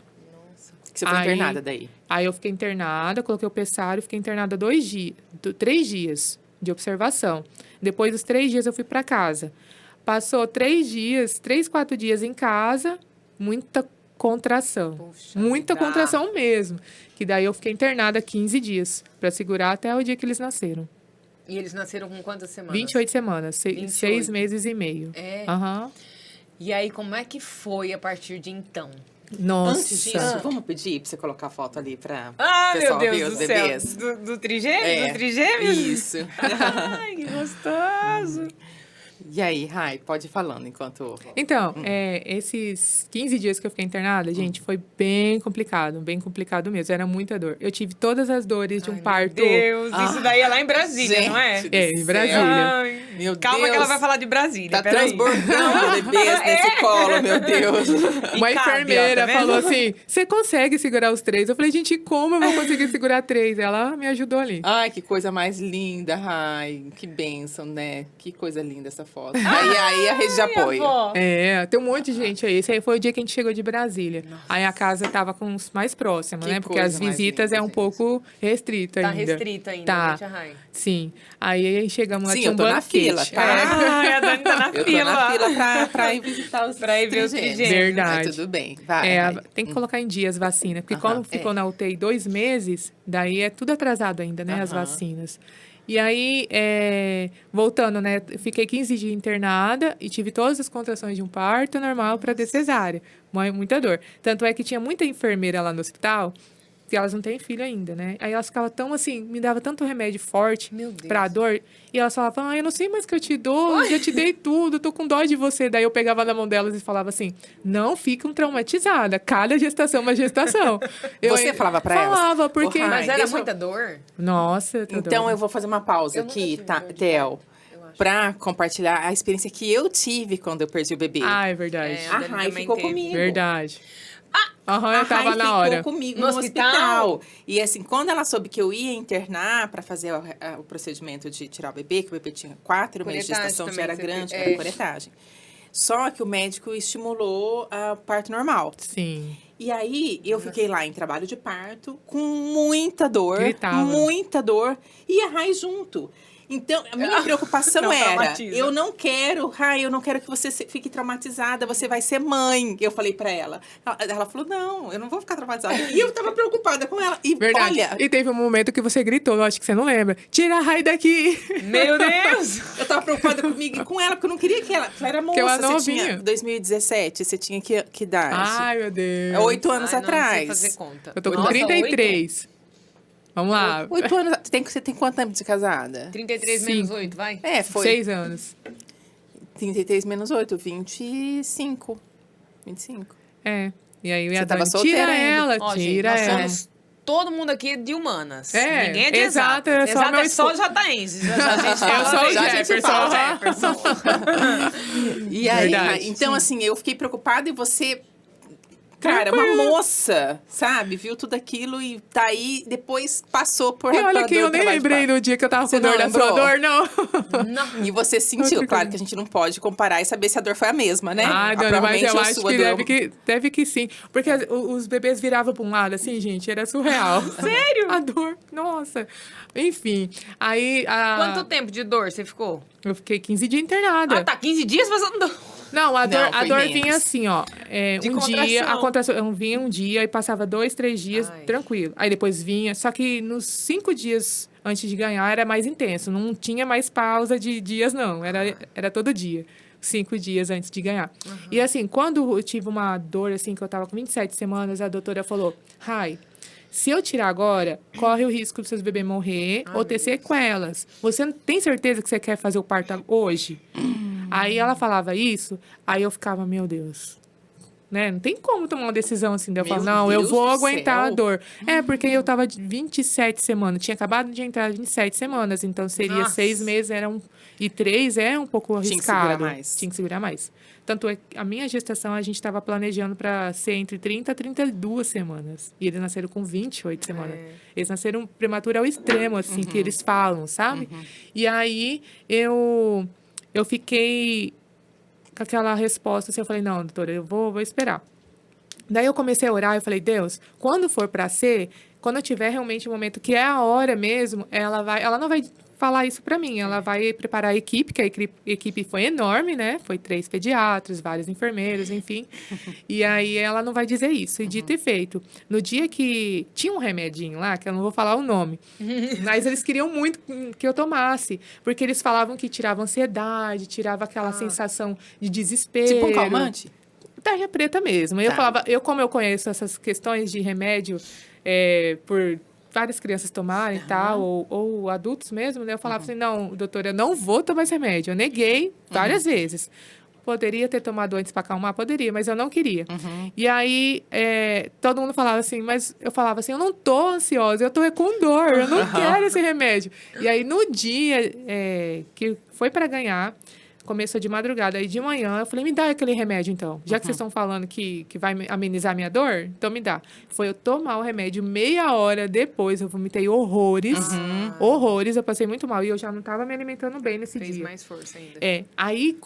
Que você foi internada daí?
Aí, eu fiquei internada, coloquei o pessário, fiquei internada 3 dias de observação. Depois dos 3 dias, eu fui para casa. Passou 3 dias, 3, 4 dias em casa, muita contração.
Puxa
muita
vida.
contração mesmo. Que daí eu fiquei internada 15 dias, para segurar até o dia que eles nasceram.
E eles nasceram com quantas semanas?
28 semanas,
28.
6 meses e meio.
É.
Aham.
E aí, como é que foi a partir de então?
Nossa.
Antes disso, vamos pedir pra você colocar a foto ali pra
Ah,
o
meu
pessoal ver
Deus
os
do
bebês.
céu. Do trigêmeo?
É.
Do trigêmeos?
Isso.
Ai, que gostoso.
E aí, Rai, pode ir falando enquanto...
Então, esses 15 dias que eu fiquei internada, gente, foi bem complicado mesmo. Era muita dor. Eu tive todas as dores de um
Ai,
parto.
Meu Deus, isso daí é lá em Brasília,
gente
não é?
do
É, em
céu.
Brasília.
Ai,
Meu
calma
Deus.
que ela vai falar de Brasília.
Tá
peraí.
transbordando bebês nesse colo, meu Deus.
E
Uma
cabe, ó,
enfermeira
tá vendo?
falou assim: você consegue segurar os 3? Eu falei, gente, como eu vou conseguir segurar 3? Ela me ajudou ali.
Ai, que coisa mais linda, Rai. Que bênção, né? Que coisa linda essa foto. Aí a rede de apoio.
Avó.
Tem um monte de gente aí. Esse aí foi o dia que a gente chegou de Brasília. Aí a casa tava com os mais próximos,
Que
né? Porque as
coisa mais
visitas
linda,
é um
gente.
pouco restrita
Tá
ainda.
restrita ainda,
Tá.
né, Tia Rai?
Sim. Aí chegamos lá,
Sim,
tinha
eu
um
tô na
banquete.
fila, tá?
Ai, a Dani tá na
Eu tô
fila.
na fila pra ir visitar os
Pra ir ver os
trigêmeos.
trigêmeos.
Verdade.
Mas tudo bem, vai. Rai.
Tem que colocar em dia as vacinas. Porque
Aham,
quando ficou na UTI 2 meses, daí é tudo atrasado ainda, né? As
Aham.
vacinas. E aí, voltando, né? eu Fiquei 15 dias internada e tive todas as contrações de um parto normal para ter cesárea. Muita dor. Tanto é que tinha muita enfermeira lá no hospital, que elas não têm filho ainda, né? Aí elas ficavam tão assim, me dava tanto remédio forte
Meu Deus.
pra dor. E elas falavam, eu não sei mais o que eu te dou, já te dei tudo, tô com dó de você. Daí eu pegava na mão delas e falava assim, não ficam traumatizadas, cada gestação é uma gestação.
Você falava pra elas?
Falava, porque...
Ô, Rai,
Mas era
deixa eu-
muita dor?
Nossa, tô
Então
doida.
eu vou fazer uma pausa
Eu nunca
aqui,
tive
tá,
dor de
Theo?
eu acho.
Pra compartilhar a experiência que eu tive quando eu perdi o bebê.
Ah, é verdade.
É.
A
Dani
Rai
também
ficou
teve.
comigo.
Verdade. Aham,
A
eu tava
Rai
na hora.
ficou comigo
No
no
hospital?
hospital. E assim, quando ela soube que eu ia internar para fazer o procedimento de tirar o bebê, que o bebê tinha 4 meses de
Curetagem
gestação, já
também,
era
você
grande,
fez.
era curetagem. Só que o médico estimulou o parto normal.
Sim.
E aí, eu fiquei lá em trabalho de parto, com muita dor.
Gritava.
Muita dor. E a Rai junto. Então, a minha preocupação
Não
era,
traumatiza.
eu não quero que você fique traumatizada, você vai ser mãe. Eu falei pra ela. Ela falou, não, eu não vou ficar traumatizada. E eu tava preocupada com ela. E
Verdade.
olha,
E teve um momento que você gritou, eu acho que você não lembra. Tira a Rai daqui!
Meu Deus!
eu tava preocupada comigo e com ela, porque eu não queria que ela era moça.
ela
Você
novinha.
tinha 2017, você tinha que idade?
Ai, meu Deus.
8 anos
Ai, não sei
atrás.
fazer conta.
Eu tô com
Nossa,
33. Vamos lá.
8 anos. Você tem quanto tempo de casada?
33 menos
Cinco.
8, vai.
É, foi
6 anos.
33 menos 8, 25. 25.
É. E aí
Você
a
tava
Dani,
solteira
tira
ainda.
ela,
Ó, gente,
tira
nós
ela.
somos todo mundo aqui de humanas.
É,
Ninguém é de
exato,
exato.
é só
Exato
meu
é só
esposo.
jataense. Já a gente
Eu
fala,
sou o
já a gente
Jefferson.
fala Jefferson.
E aí,
Verdade.
então assim, eu fiquei preocupada e você, cara, uma moça, sabe? Viu tudo aquilo e tá aí, depois passou por
E olha
pela
que
dor
eu
do
nem
trabalho de
lembrei
parto.
no dia que eu tava
Você
com dor
não
da sua
lembrou?
dor, não.
Não.
E você sentiu,
Outra
claro
coisa.
que a gente não pode comparar e saber se a dor foi a mesma, né?
Ah, Dani, mas
Provavelmente
eu
a
acho
sua
que
dor-
deve que sim. Porque os bebês viravam pra um lado, assim, gente, era surreal.
Sério?
A dor, nossa. Enfim, aí...
Quanto tempo de dor você ficou?
Eu fiquei 15 dias internada.
Ah, tá 15 dias passando dor.
Não, a
Não,
dor
foi
vinha
menos.
assim, ó.
De
Um
contração.
dia, aconteceu, eu vinha um dia e passava 2, 3 dias
Ai.
tranquilo. Aí depois vinha, só que nos 5 dias antes de ganhar era mais intenso. Não tinha mais pausa de dias, não. Era todo dia. 5 dias antes de ganhar. E assim, quando eu tive uma dor, assim, que eu tava com 27 semanas, a doutora falou, Rai, se eu tirar agora, corre o risco dos seus bebês morrer ou ter sequelas. Você não tem certeza que você quer fazer o parto hoje? Aí ela falava isso, aí eu ficava, meu Deus. Né? Não tem como tomar uma decisão assim. Daí eu
Meu
falo, não, eu
Deus
vou
do
aguentar a
céu.
dor. É, porque eu tava de 27 semanas. Tinha acabado de entrar 27 semanas. Então, seria
Nossa.
6 meses. E 3 é um pouco
Tinha que
arriscado.
segurar mais.
Tinha que segurar mais. Tanto é que a minha gestação, a gente estava planejando para ser entre 30 a 32 semanas. E eles nasceram com 28 semanas. Eles nasceram prematuro ao extremo, assim, que eles falam, sabe? E aí, eu fiquei com aquela resposta, assim, eu falei, não, doutora, eu vou esperar. Daí eu comecei a orar, eu falei, Deus, quando for para ser, quando eu tiver realmente um momento que é a hora mesmo, ela não vai falar isso para mim, ela vai preparar a equipe, que a equipe foi enorme, né? Foi 3 pediatras, vários enfermeiros, enfim. E aí ela não vai dizer isso. E dito e feito. No dia que tinha um remedinho lá, que eu não vou falar o nome, mas eles queriam muito que eu tomasse, porque eles falavam que tirava ansiedade, tirava aquela sensação de desespero.
Tipo um calmante?
Tarja preta mesmo. Eu
Tá.
falava, como eu conheço essas questões de remédio por várias crianças tomarem e tal, ou adultos mesmo, né? Eu falava assim, não, doutora, eu não vou tomar esse remédio. Eu neguei várias vezes. Poderia ter tomado antes para acalmar? Poderia, mas eu não queria. E aí, todo mundo falava assim, mas eu falava assim, eu não tô ansiosa, eu tô com dor, eu não quero esse remédio. E aí, no dia que foi para ganhar, começou de madrugada. Aí de manhã eu falei, me dá aquele remédio então. Já que vocês estão falando que vai amenizar minha dor, então me dá. Foi eu tomar o remédio, meia hora depois eu vomitei horrores. Horrores, eu passei muito mal. E eu já não estava me alimentando bem nesse
Fez
dia.
mais força ainda.
Aí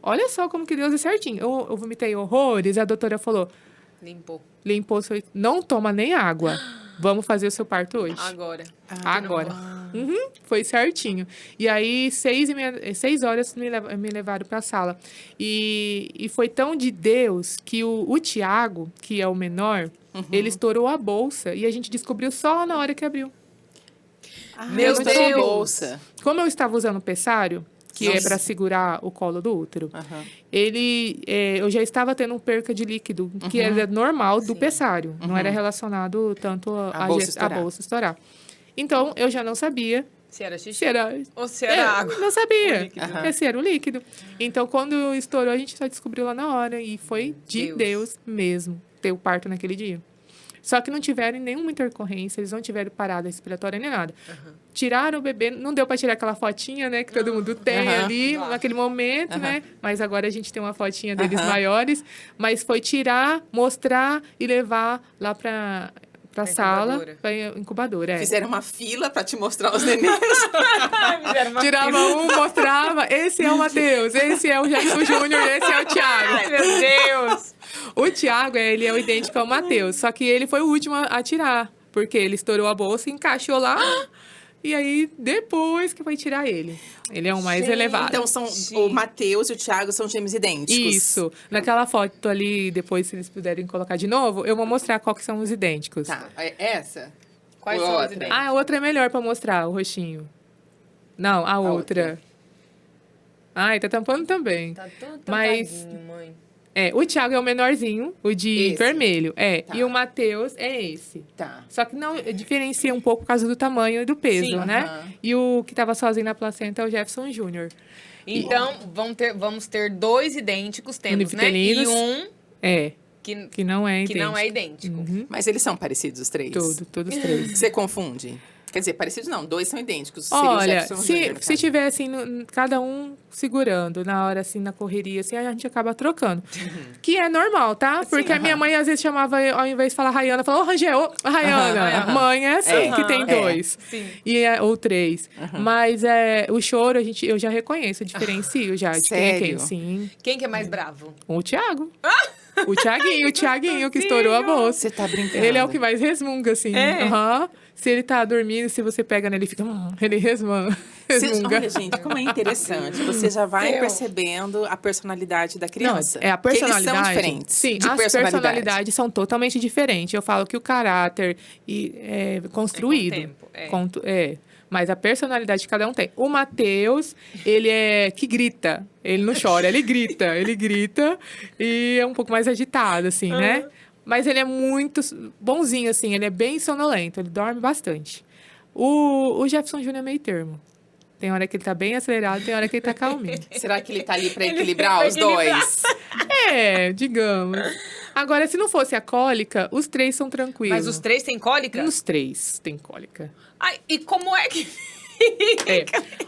olha só como que Deus é certinho. Eu vomitei horrores, a doutora falou,
Limpou.
não toma nem água. Vamos fazer o seu parto hoje.
Agora.
Agora. Foi certinho. E aí, 6 horas me levaram para a sala. E foi tão de Deus que o Tiago, que é o menor, ele estourou a bolsa. E a gente descobriu só na hora que abriu.
Meu
estourou a
Deus!
bolsa.
Como eu estava usando o pessário, que é para segurar o colo do útero, eu já estava tendo perca de líquido, que era normal do pessário. Não era relacionado tanto à bolsa estourar. Então, eu já não sabia
Se era xixi
se era...
ou se era água.
Não sabia.
líquido.
Esse era o líquido. Então, quando estourou, a gente só descobriu lá na hora. E foi de Deus mesmo ter o parto naquele dia. Só que não tiveram nenhuma intercorrência, eles não tiveram parada respiratória nem nada. Tiraram o bebê, não deu para tirar aquela fotinha, né, que todo mundo tem ali, naquele momento, né? Mas agora a gente tem uma fotinha deles maiores. Mas foi tirar, mostrar e levar lá para sala, para incubadora.
Fizeram uma fila para te mostrar os nenéns.
Tirava um, mostrava. Esse é o Matheus, esse é o Jackson Júnior, esse é o Thiago.
Ai, meu Deus!
O Thiago, ele é o idêntico ao Matheus, só que ele foi o último a tirar, porque ele estourou a bolsa, encaixou lá, e aí depois que foi tirar ele. Ele é o mais elevado.
Então, o Matheus e o Thiago são gêmeos idênticos.
Isso. Naquela foto ali, depois, se eles puderem colocar de novo, eu vou mostrar qual que são os idênticos.
Tá, essa?
Quais
Ou
são os
outra?
idênticos?
A outra é melhor pra mostrar, o roxinho. Não, a outra. Ai, tá tampando também.
Tá tão
Mas-
tampadinho, mãe.
O Thiago é o menorzinho, o de
Esse.
vermelho.
Tá.
E o Matheus é esse.
Tá.
Só que não diferencia um pouco por causa do tamanho e do peso,
Sim.
né? E o que tava sozinho na placenta é o Jefferson Júnior.
Então, vamos ter 2 idênticos, temos, né? E
Univitelinos.
um
Que não é
que
idêntico.
não é idêntico.
Mas eles são parecidos, os três?
Todos três.
Você confunde? Quer dizer, parecidos não, 2 são idênticos. Seria o
Olha,
Jefferson Júnior, no
se
caso.
tiver assim, cada um segurando na hora, assim, na correria, assim, a gente acaba trocando. Que é normal, tá? Porque a minha mãe às vezes chamava, ao invés de falar Rayana, falava, ô Rangel, ô Rayana. Mãe é assim, que tem 2.
Sim.
Ou 3. Mas o choro, eu já reconheço, diferencio já de quem é quem.
Sério?
Sim.
Quem que é mais bravo?
O Thiago. O Thiaguinho que estourou a bolsa.
Você tá brincando?
Ele é o que mais resmunga, assim.
É?
Aham. Se ele tá dormindo, se você pega nele, ele fica... ele resmunga. resmunga.
Olha, gente, como é interessante. Você já vai percebendo a personalidade da criança.
Não, é a personalidade.
Que eles são diferentes.
Sim,
de
as personalidades são totalmente diferentes. Eu falo que o caráter é construído.
Com o tempo,
Mas a personalidade de cada um tem. O Matheus, ele é que grita. Ele não chora, ele grita e é um pouco mais agitado, assim, né? Mas ele é muito bonzinho, assim, ele é bem sonolento, ele dorme bastante. O Jefferson Júnior é meio termo. Tem hora que ele tá bem acelerado, tem hora que ele tá calminho.
Será que ele tá ali pra equilibrar os dois?
Digamos. Agora, se não fosse a cólica, os 3 são tranquilos.
Mas os 3 têm cólica?
Os 3 têm cólica.
Ai, e como é que...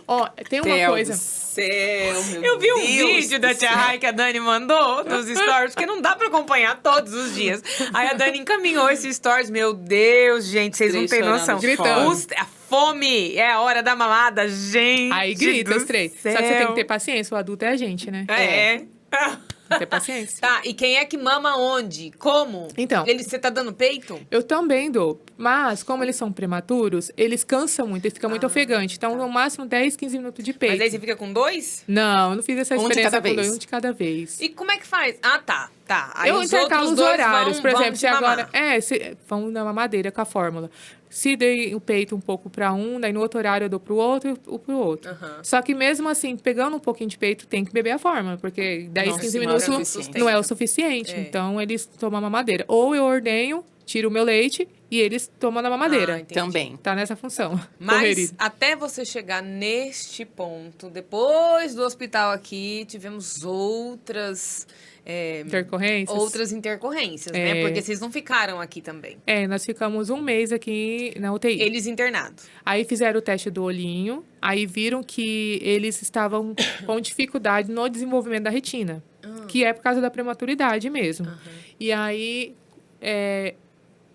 Ó, tem uma coisa...
Céu, meu
Eu vi um
Deus
vídeo da
do
Tia
céu.
Rai que a Dani mandou nos stories, porque não dá pra acompanhar todos os dias. Aí a Dani encaminhou esses stories. Meu Deus, gente, vocês não têm noção.
Gritando.
A fome é a hora da mamada, gente.
Aí grita os 3.
céu.
Só que você tem que ter paciência, o adulto é a gente, né? Tem que ter paciência.
Tá, e quem é que mama onde? Como?
Então.
Você tá dando peito?
Eu também dou. Mas, como eles são prematuros, eles cansam muito, eles ficam muito ofegantes. Então, no máximo 10, 15 minutos de peito.
Mas aí você fica com 2?
Não, eu não fiz essa
Um de
experiência
cada
com
vez.
2, um de cada vez.
E como é que faz? Ah, tá. Aí
Eu
os
intercalo
outros
os
dois
horários. Por
vão
exemplo,
te
se agora.
mamar.
Vamos dar uma madeira com a fórmula. Se dei o peito um pouco para um, daí no outro horário eu dou pro outro e pro outro.
Aham.
Só que mesmo assim, pegando um pouquinho de peito, tem que beber a fórmula, porque 10,
Nossa
15
senhora,
minutos
não é suficiente.
não é o suficiente.
É.
Então, eles tomam a mamadeira. Ou eu ordenho, tiro o meu leite e eles tomam na mamadeira.
Ah, entendi.
Também.
Tá nessa função.
Mas
Correria.
até você chegar neste ponto, depois do hospital aqui, tivemos outras intercorrências, né? Porque vocês não ficaram aqui também.
Nós ficamos um mês aqui na UTI.
Eles internados.
Aí fizeram o teste do olhinho, aí viram que eles estavam com dificuldade no desenvolvimento da retina, que é por causa da prematuridade mesmo. E aí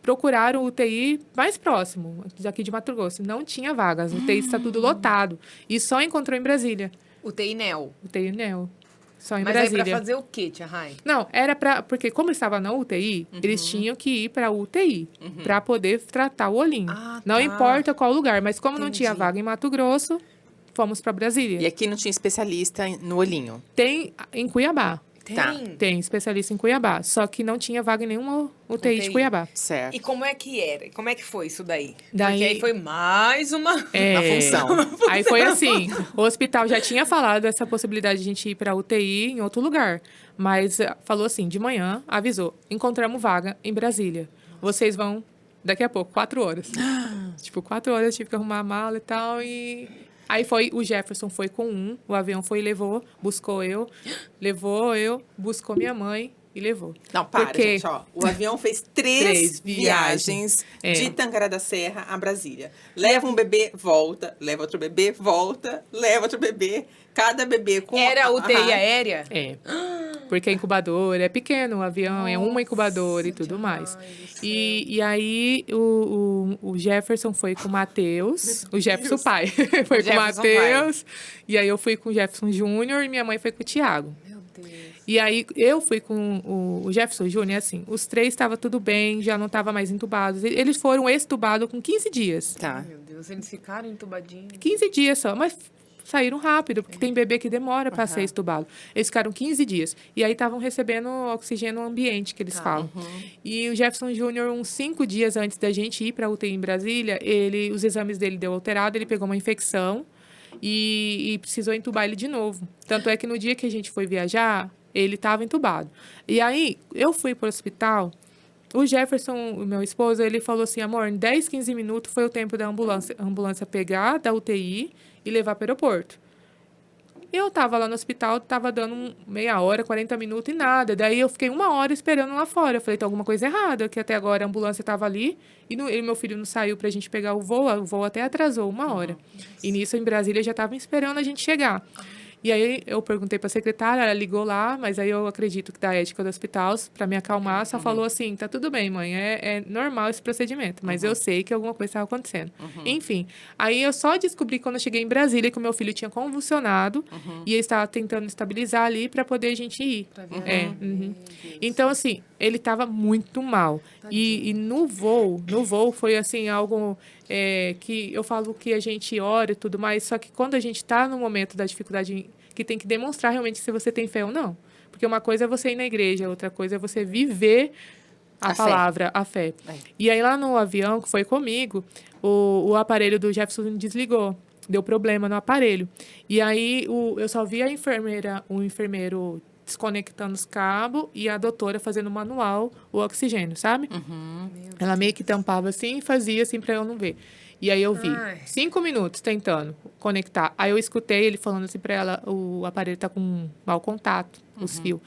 procuraram o UTI mais próximo, daqui de Mato Grosso. Não tinha vagas, o UTI está tudo lotado. E só encontrou em Brasília,
UTI NEL.
UTI NEO. Só em
Mas
Brasília.
aí pra fazer o quê, Tia Rai?
Não, era pra... Porque como estava na UTI, eles tinham que ir pra UTI pra poder tratar o olhinho.
Ah,
Não
tá.
importa qual lugar, mas como não
Entendi.
tinha vaga em Mato Grosso, fomos pra Brasília.
E aqui não tinha especialista no olhinho.
Tem em Cuiabá.
Tá.
Tem especialista em Cuiabá. Só que não tinha vaga em nenhuma UTI de Cuiabá.
Certo.
E como é que era? Como é que foi isso daí?
Daí-
Porque aí foi mais uma...
A função.
Aí foi assim, o hospital já tinha falado essa possibilidade de a gente ir pra UTI em outro lugar. Mas falou assim, de manhã, avisou, encontramos vaga em Brasília. Vocês vão daqui a pouco, 4 horas. 4 horas, tive que arrumar a mala e tal, e... Aí o Jefferson foi com o avião foi e levou, buscou eu, buscou minha mãe e levou.
Não, para,
Porque-
gente, ó. O avião fez 3
Três
viagens
viagens.
de Tangará da Serra a Brasília. Leva um bebê, volta. Leva outro bebê, volta. Leva outro bebê. Cada bebê com...
Era UTI
Aham.
aérea?
Porque a incubadora é pequeno, o avião é uma incubadora e tudo mais. E aí o Jefferson foi com o Matheus, o Jefferson pai foi com o
Jefferson
Matheus, e aí eu fui com o Jefferson Júnior e minha mãe foi com o Thiago.
Meu Deus.
E aí eu fui com o Jefferson Júnior, assim, os 3 estavam tudo bem, já não estavam mais entubados. Eles foram extubados com 15 dias.
Tá.
Meu Deus, eles ficaram entubadinhos.
15 dias só, mas saíram rápido, porque tem bebê que demora para ser estubado. Eles ficaram 15 dias. E aí estavam recebendo oxigênio ambiente, que eles falam. E o Jefferson Júnior, uns 5 dias antes da gente ir para a UTI em Brasília, os exames dele deu alterado, ele pegou uma infecção e precisou entubar ele de novo. Tanto é que no dia que a gente foi viajar, ele estava entubado. E aí, eu fui para o hospital. O Jefferson, o meu esposo, ele falou assim, amor, em 10, 15 minutos foi o tempo da ambulância pegar da UTI e levar para o aeroporto. Eu tava lá no hospital, tava dando meia hora, 40 minutos e nada. Daí eu fiquei 1 hora esperando lá fora. Eu falei, tem alguma coisa errada, que até agora a ambulância tava ali e meu filho não saiu pra gente pegar o voo até atrasou 1 hora. E nisso, em Brasília, já estavam esperando a gente chegar. E aí eu perguntei para a secretária, ela ligou lá, mas aí eu acredito que da ética do hospital, para me acalmar, só falou assim, tá tudo bem, mãe, é normal esse procedimento, mas eu sei que alguma coisa estava acontecendo. Enfim, aí eu só descobri quando eu cheguei em Brasília que o meu filho tinha convulsionado e ele estava tentando estabilizar ali para poder a gente ir. Então, assim, ele estava muito mal. E no voo foi assim, algo que eu falo que a gente ora e tudo mais, só que quando a gente está no momento da dificuldade, que tem que demonstrar realmente se você tem fé ou não. Porque uma coisa é você ir na igreja, outra coisa é você viver a palavra, a fé. E aí lá no avião, que foi comigo, o aparelho do Jefferson desligou. Deu problema no aparelho. E aí eu só vi o enfermeiro desconectando os cabos e a doutora fazendo manual o oxigênio, sabe? Ela meio que tampava assim e fazia assim pra eu não ver. E aí eu vi 5 minutos tentando conectar. Aí eu escutei ele falando assim pra ela, o aparelho tá com mau contato, os fios.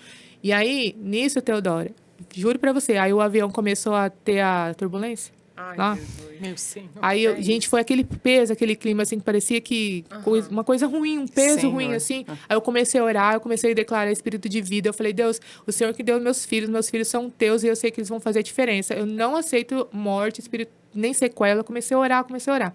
E aí, nisso, Teodora, juro pra você, aí o avião começou a ter a turbulência.
Ai,
Lá.
Jesus.
Meu Senhor.
Aí, gente, foi aquele peso, aquele clima, assim, que parecia que uma coisa ruim, um peso
Senhor.
ruim, assim. Aí eu comecei a orar, eu comecei a declarar espírito de vida. Eu falei, Deus, o Senhor que deu meus filhos são teus e eu sei que eles vão fazer a diferença. Eu não aceito morte, espírito, nem sequela. Eu comecei a orar.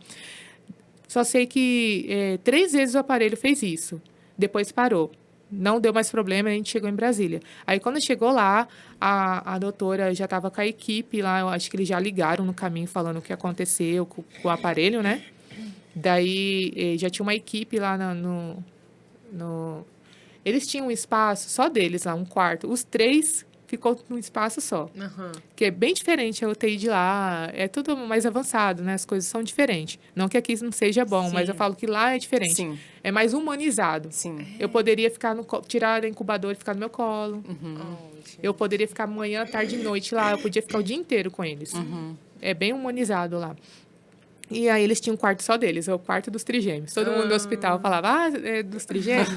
Só sei que 3 vezes o aparelho fez isso. Depois parou. Não deu mais problema, a gente chegou em Brasília. Aí, quando chegou lá, a doutora já estava com a equipe lá. Eu acho que eles já ligaram no caminho falando o que aconteceu com o aparelho, né? Daí, já tinha uma equipe lá Eles tinham um espaço só deles lá, um quarto. Os 3 ficou num espaço só. Que é bem diferente a UTI de lá. É tudo mais avançado, né? As coisas são diferentes. Não que aqui não seja bom, mas eu falo que lá é diferente.
Sim.
É mais humanizado.
Sim.
Eu poderia ficar tirar da incubadora e ficar no meu colo. Eu poderia ficar manhã, tarde e noite lá. Eu podia ficar o dia inteiro com eles. É bem humanizado lá. E aí eles tinham um quarto só deles, é o quarto dos trigêmeos. Todo mundo no hospital falava, é dos trigêmeos?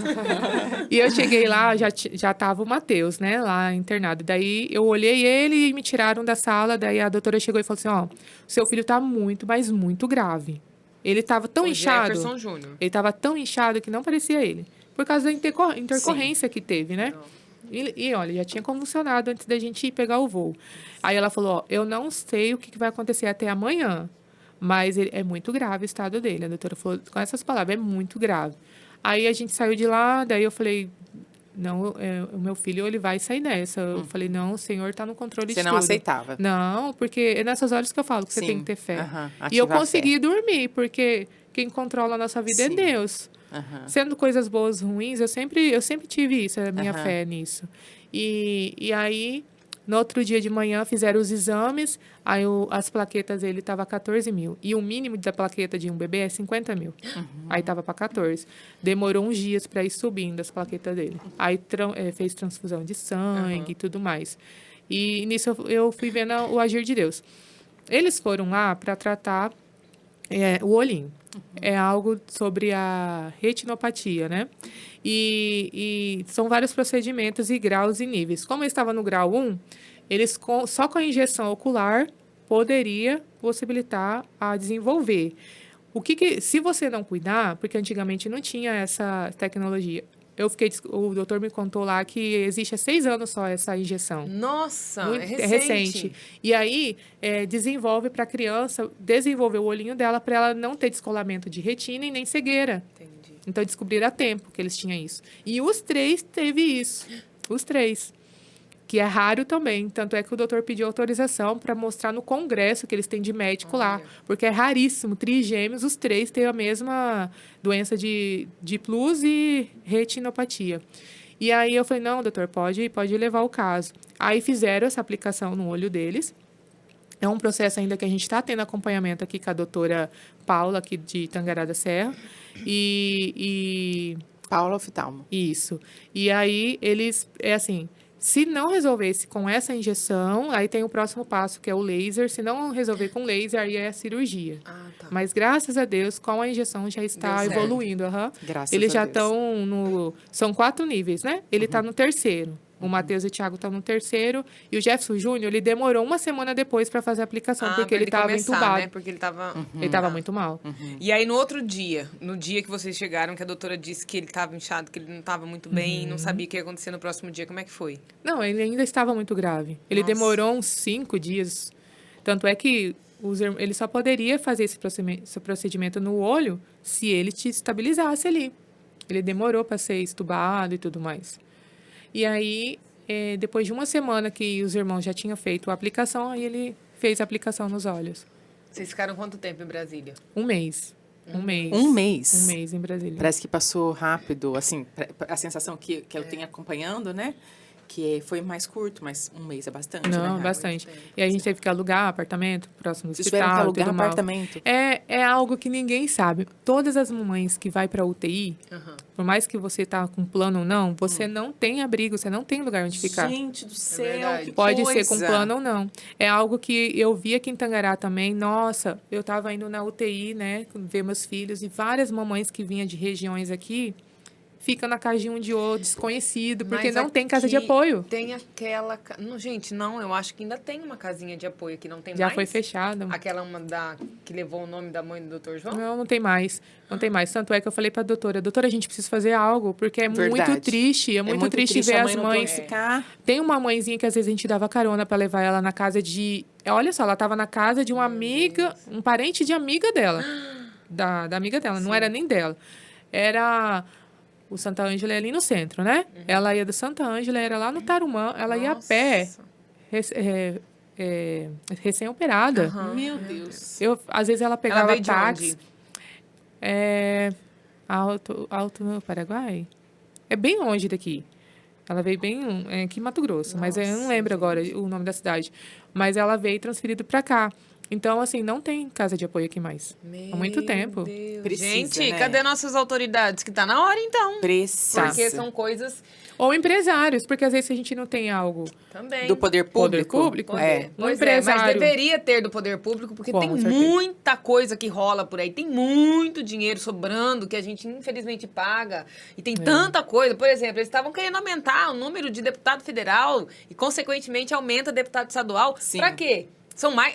E eu cheguei lá, já tava o Matheus, né, lá internado. Daí eu olhei ele e me tiraram da sala. Daí a doutora chegou e falou assim, ó, o seu filho tá muito, mas muito grave. Ele tava tão inchado.
Jefferson Júnior.
Ele tava tão inchado que não parecia ele. Por causa da intercorrência que teve, né? E olha, já tinha convulsionado antes da gente ir pegar o voo. Aí ela falou, ó, eu não sei o que vai acontecer até amanhã. Mas é muito grave o estado dele. A doutora falou com essas palavras, é muito grave. Aí a gente saiu de lá, daí eu falei, não, o meu filho, ele vai sair dessa. Eu falei, não, o Senhor está no controle de tudo.
Você não aceitava?
Não, porque é nessas horas que eu falo que você tem que ter fé. E eu
Ativar a
consegui dormir, porque quem controla a nossa vida é Deus. Sendo coisas boas, ruins, eu sempre tive isso, a minha fé nisso. E aí... No outro dia de manhã, fizeram os exames, aí as plaquetas dele estavam 14 mil. E o mínimo da plaqueta de um bebê é 50 mil. Aí estava para 14. Demorou uns dias para ir subindo as plaquetas dele. Aí fez transfusão de sangue e tudo mais. E nisso eu fui vendo o agir de Deus. Eles foram lá para tratar o olhinho. É algo sobre a retinopatia, né? E são vários procedimentos e graus e níveis. Como eu estava no grau 1, eles só com a injeção ocular poderia possibilitar a desenvolver. Se você não cuidar, porque antigamente não tinha essa tecnologia. O doutor me contou lá que existe há 6 anos só essa injeção.
Nossa,
É recente. E aí, desenvolve para a criança, desenvolver o olhinho dela para ela não ter descolamento de retina e nem cegueira.
Entendi.
Então, descobriram a tempo que eles tinham isso. E os 3 teve isso. Os 3. Que é raro também. Tanto é que o doutor pediu autorização para mostrar no congresso que eles têm de médico lá. Porque é raríssimo. Trigêmeos, os 3 têm a mesma doença de plus e retinopatia. E aí eu falei, não, doutor, pode levar o caso. Aí fizeram essa aplicação no olho deles. É um processo ainda que a gente está tendo acompanhamento aqui com a doutora Paula, aqui de Tangará da Serra.
Paula oftalmo.
Isso. E aí eles, se não resolvesse com essa injeção, aí tem o próximo passo, que é o laser. Se não resolver com laser, aí é a cirurgia.
Tá.
Mas, graças a Deus, com a injeção já está evoluindo.
Graças
Eles
a
já
Deus.
estão no... São 4 níveis, né? Ele está no 3º. O Matheus e o Thiago estão no 3º. E o Jefferson Júnior, ele demorou 1 semana depois para fazer a aplicação, porque ele estava entubado.
Né? Porque ele estava...
Ele estava muito mal.
E aí, no outro dia, no dia que vocês chegaram, que a doutora disse que ele estava inchado, que ele não estava muito bem, não sabia o que ia acontecer no próximo dia, como é que foi?
Não, ele ainda estava muito grave. Ele demorou uns 5 dias. Tanto é que ele só poderia fazer esse procedimento no olho se ele te estabilizasse ali. Ele demorou para ser estubado e tudo mais. E aí, depois de 1 semana que os irmãos já tinham feito a aplicação, aí ele fez a aplicação nos olhos.
Vocês ficaram quanto tempo em Brasília?
Um mês. Um mês.
Um mês?
Um mês em Brasília.
Parece que passou rápido, assim, a sensação que eu tenho acompanhando, né? Que foi mais curto, mas um mês é bastante, né?
Não,
Rafa?
bastante. E a gente teve que alugar apartamento próximo do
Vocês tiveram que
hospital,
alugar
tudo
um
mal.
apartamento?
É algo que ninguém sabe. Todas as mamães que vai para UTI, por mais que você tá com plano ou não, você não tem abrigo, você não tem lugar onde ficar.
Gente do céu,
verdade.
que
Pode
coisa.
ser com plano ou não. É algo que eu vi aqui em Tangará também. Nossa, eu estava indo na UTI, né, ver meus filhos, e várias mamães que vinham de regiões aqui ficam na casa de um de outro, desconhecido, porque
Mas
não tem casa de
aqui
apoio.
Tem aquela... Não, gente, não, eu acho que ainda tem uma casinha de apoio aqui, não tem
Já
mais?
foi fechada.
Aquela que levou o nome da mãe do Dr. João?
Não tem mais. Não tem mais. Tanto é que eu falei pra doutora, a gente precisa fazer algo, porque é
Verdade.
muito triste. É muito triste ver
a
as
mãe não ter onde
mães.
ficar.
Tem uma mãezinha que às vezes a gente dava carona pra levar ela na casa de... Olha só, ela tava na casa de uma amiga, um parente de amiga dela. Da amiga dela, não era nem dela. Era... O Santa Ângela é ali no centro, né? Ela ia do Santa Ângela, era lá no Tarumã. Ela ia a pé, recém-operada.
Meu Deus.
Às vezes ela
Ela
pegava
veio de
táxi.
onde?
Alto no Paraguai. É bem longe daqui. Ela veio bem aqui em Mato Grosso, mas eu não lembro agora o nome da cidade. Mas ela veio transferida para cá. Então, assim, não tem casa de apoio aqui mais. Há muito tempo.
Deus.
Precisa,
Gente,
né?
cadê nossas autoridades? Que tá na hora, então.
Precisa.
Porque são coisas
Ou empresários, porque às vezes a gente não tem algo
também.
Do poder público.
público,
É.
um
Pois
empresário.
mas deveria ter do poder público, porque
Com
tem
certeza.
muita coisa que rola por aí. Tem muito dinheiro sobrando que a gente, infelizmente, paga. E tem tanta coisa. Por exemplo, eles estavam querendo aumentar o número de deputado federal e, consequentemente, aumenta deputado estadual.
Sim.
Pra quê?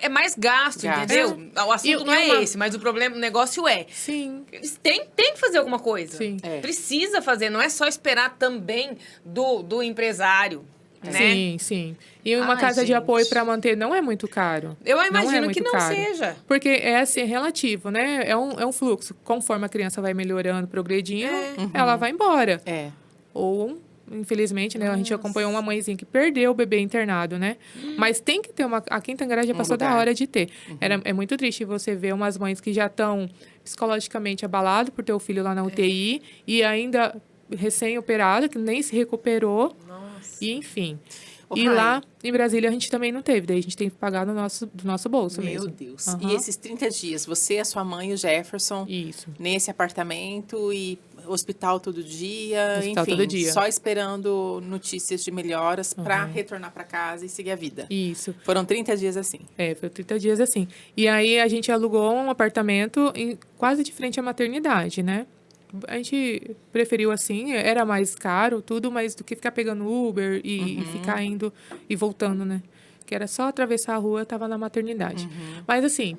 É mais gasto,
Gasto.
entendeu? O assunto
E
não é
uma-
esse, mas o negócio é.
Sim.
Eles têm que fazer alguma coisa.
Sim.
É.
Precisa fazer, não é só esperar também do empresário, né?
Sim, sim. E uma
Ai,
casa de
gente.
apoio para manter não é muito caro.
Eu
Não é
imagino
muito
que não
caro.
seja.
Porque é assim, é relativo, né? É um fluxo. Conforme a criança vai melhorando, progredindo, ela vai embora.
É.
Ou, infelizmente, né? A gente acompanhou uma mãezinha que perdeu o bebê internado, né? Mas tem que ter aqui em Tangará já passou da
lugar.
hora de ter. É muito triste você ver umas mães que já estão psicologicamente abaladas por ter o filho lá na UTI e ainda recém-operada, que nem se recuperou.
Nossa.
E, enfim.
Ô,
E
Rai.
lá em Brasília a gente também não teve. Daí a gente tem que pagar do nosso bolso
Meu
mesmo.
Deus.
Aham.
E esses 30 dias, você, a sua mãe e o Jefferson,
Isso.
nesse apartamento e hospital todo dia,
Hospital
enfim,
todo dia.
só esperando notícias de melhoras para retornar para casa e seguir a vida.
Isso.
Foram 30 dias assim.
Foi 30 dias assim. E aí a gente alugou um apartamento quase de frente à maternidade, né? A gente preferiu assim, era mais caro, tudo, mas do que ficar pegando Uber e ficar indo e voltando, né? Que era só atravessar a rua, eu tava na maternidade. Mas assim,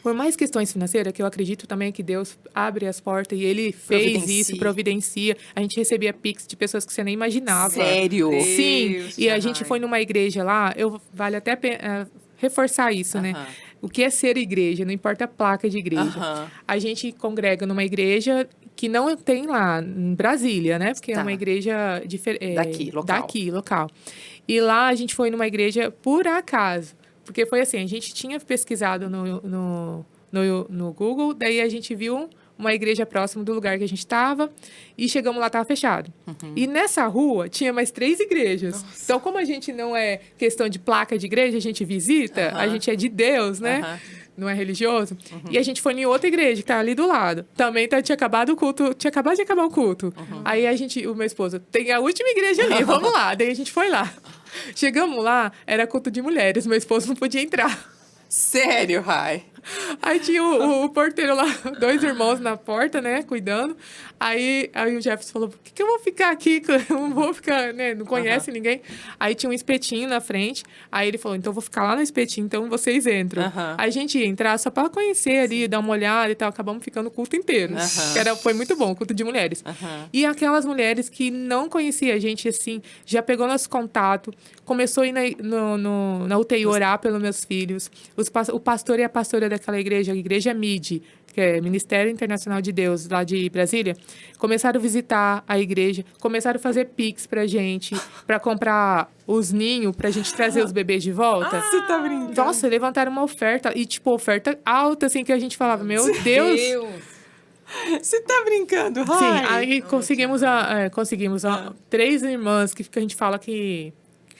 por mais questões financeiras, que eu acredito também que Deus abre as portas e Ele fez
Providencia.
isso, providencia. A gente recebia Pix de pessoas que você nem imaginava.
Sério?
Sim,
Deus,
e a
Jai.
gente foi numa igreja lá, vale até reforçar isso, né?
Aham.
O que é ser igreja, não importa a placa de igreja.
Aham.
A gente congrega numa igreja que não tem lá em Brasília, né? Porque
Tá.
é uma igreja diferente.
Daqui, local.
E lá a gente foi numa igreja por acaso. Porque foi assim, a gente tinha pesquisado no Google, daí a gente viu uma igreja próxima do lugar que a gente estava e chegamos lá, estava fechado. E nessa rua tinha mais 3 igrejas. Então, como a gente não é questão de placa de igreja, a gente visita, a gente é de Deus, né?
Aham.
Não é religioso. E a gente foi em outra igreja que tá ali do lado. Também tinha acabado o culto, tinha acabado de acabar o culto. Aí o meu esposo, tem a última igreja ali, vamos lá. Daí a gente foi lá. Chegamos lá, era culto de mulheres, meu esposo não podia entrar.
Sério, Rai?
Aí tinha o porteiro lá, 2 irmãos na porta, né, cuidando. Aí o Jefferson falou, por que eu vou ficar aqui? Eu não vou ficar, né, não conhece ninguém. Aí tinha um espetinho na frente. Aí ele falou, então eu vou ficar lá no espetinho, então vocês entram. Aí a gente ia entrar só pra conhecer ali, dar uma olhada e tal. Acabamos ficando o culto inteiro. Que foi muito bom, o culto de mulheres. E aquelas mulheres que não conheciam a gente, assim, já pegou nosso contato, começou a ir na UTI orar pelos meus filhos. O pastor e a pastora daquela igreja, a igreja MID, que é Ministério Internacional de Deus, lá de Brasília, começaram a visitar a igreja, começaram a fazer Pix pra gente, pra comprar os ninhos, pra gente trazer os bebês de volta.
Você tá brincando?
Nossa, levantaram uma oferta, e tipo, oferta alta, assim, que a gente falava, meu Deus.
Você tá brincando,
Sim, aí conseguimos 3 irmãs que a gente fala que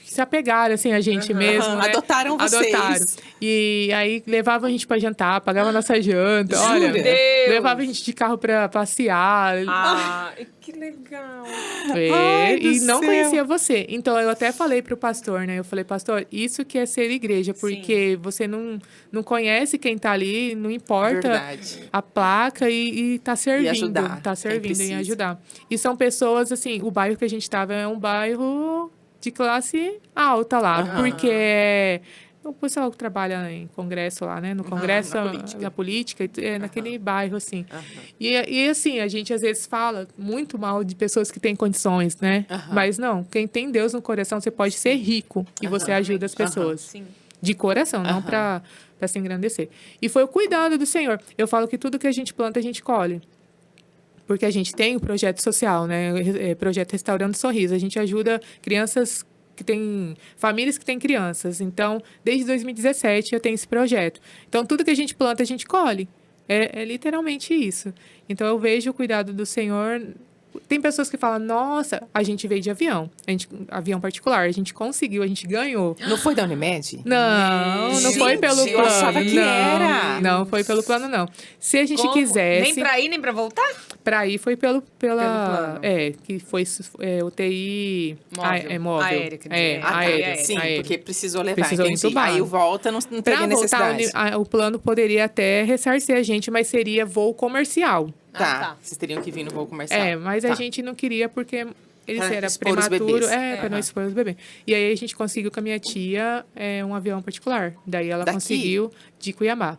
se apegaram, assim, a gente mesmo, né?
Adotaram vocês.
Adotaram. E aí levavam a gente pra jantar, pagavam a nossa janta. Olha,
Jura?
Deus.
levava a gente de carro pra passear.
Ah, que legal.
É,
Ai, do
e não
céu.
conhecia você. Então, eu até falei pro pastor, né? Eu falei, pastor, isso que é ser igreja, porque você não conhece quem tá ali, não importa
Verdade.
a placa e tá servindo.
ajudar
Tá
quem
servindo em
precisa.
ajudar. E são pessoas, assim, o bairro que a gente tava é um bairro de classe alta lá, porque o pessoal que trabalha em congresso lá, né? No congresso,
na política.
é naquele bairro, assim. E, assim, a gente às vezes fala muito mal de pessoas que têm condições, né? Mas não, quem tem Deus no coração, você pode ser rico e você ajuda as pessoas.
Sim.
De coração, não para se engrandecer. E foi o cuidado do Senhor. Eu falo que tudo que a gente planta, a gente colhe. Porque a gente tem o projeto social, né? Projeto Restaurando Sorriso. A gente ajuda crianças que têm... Famílias que têm crianças. Então, desde 2017, eu tenho esse projeto. Então, tudo que a gente planta, a gente colhe. É literalmente isso. Então, eu vejo o cuidado do Senhor... Tem pessoas que falam, nossa, a gente veio de avião. Avião particular. A gente conseguiu, a gente ganhou.
Não foi da Unimed?
Não foi
Gente,
pelo
eu
plano.
achava que
não,
era.
Não foi pelo plano, não. Se a gente
Como?
quisesse...
Nem pra ir, nem pra voltar?
Pra ir foi pela...
plano.
Que foi UTI...
Móvel.
móvel.
Aérea, quer dizer.
Aérea.
Sim,
Aérea.
porque precisou levar,
Precisou
entendi.
entubar.
Aí o volta não
Pra
teria
voltar,
necessidade.
o plano poderia até ressarcir a gente, mas seria voo comercial.
Tá, vocês teriam que vir no voo comercial.
Mas
Tá.
a gente não queria porque ele
Pra
era
expor os
prematuro.
bebês.
Pra não expor os bebês. E aí a gente conseguiu com a minha tia um avião particular. Daí ela
Daqui?
conseguiu de Cuiabá.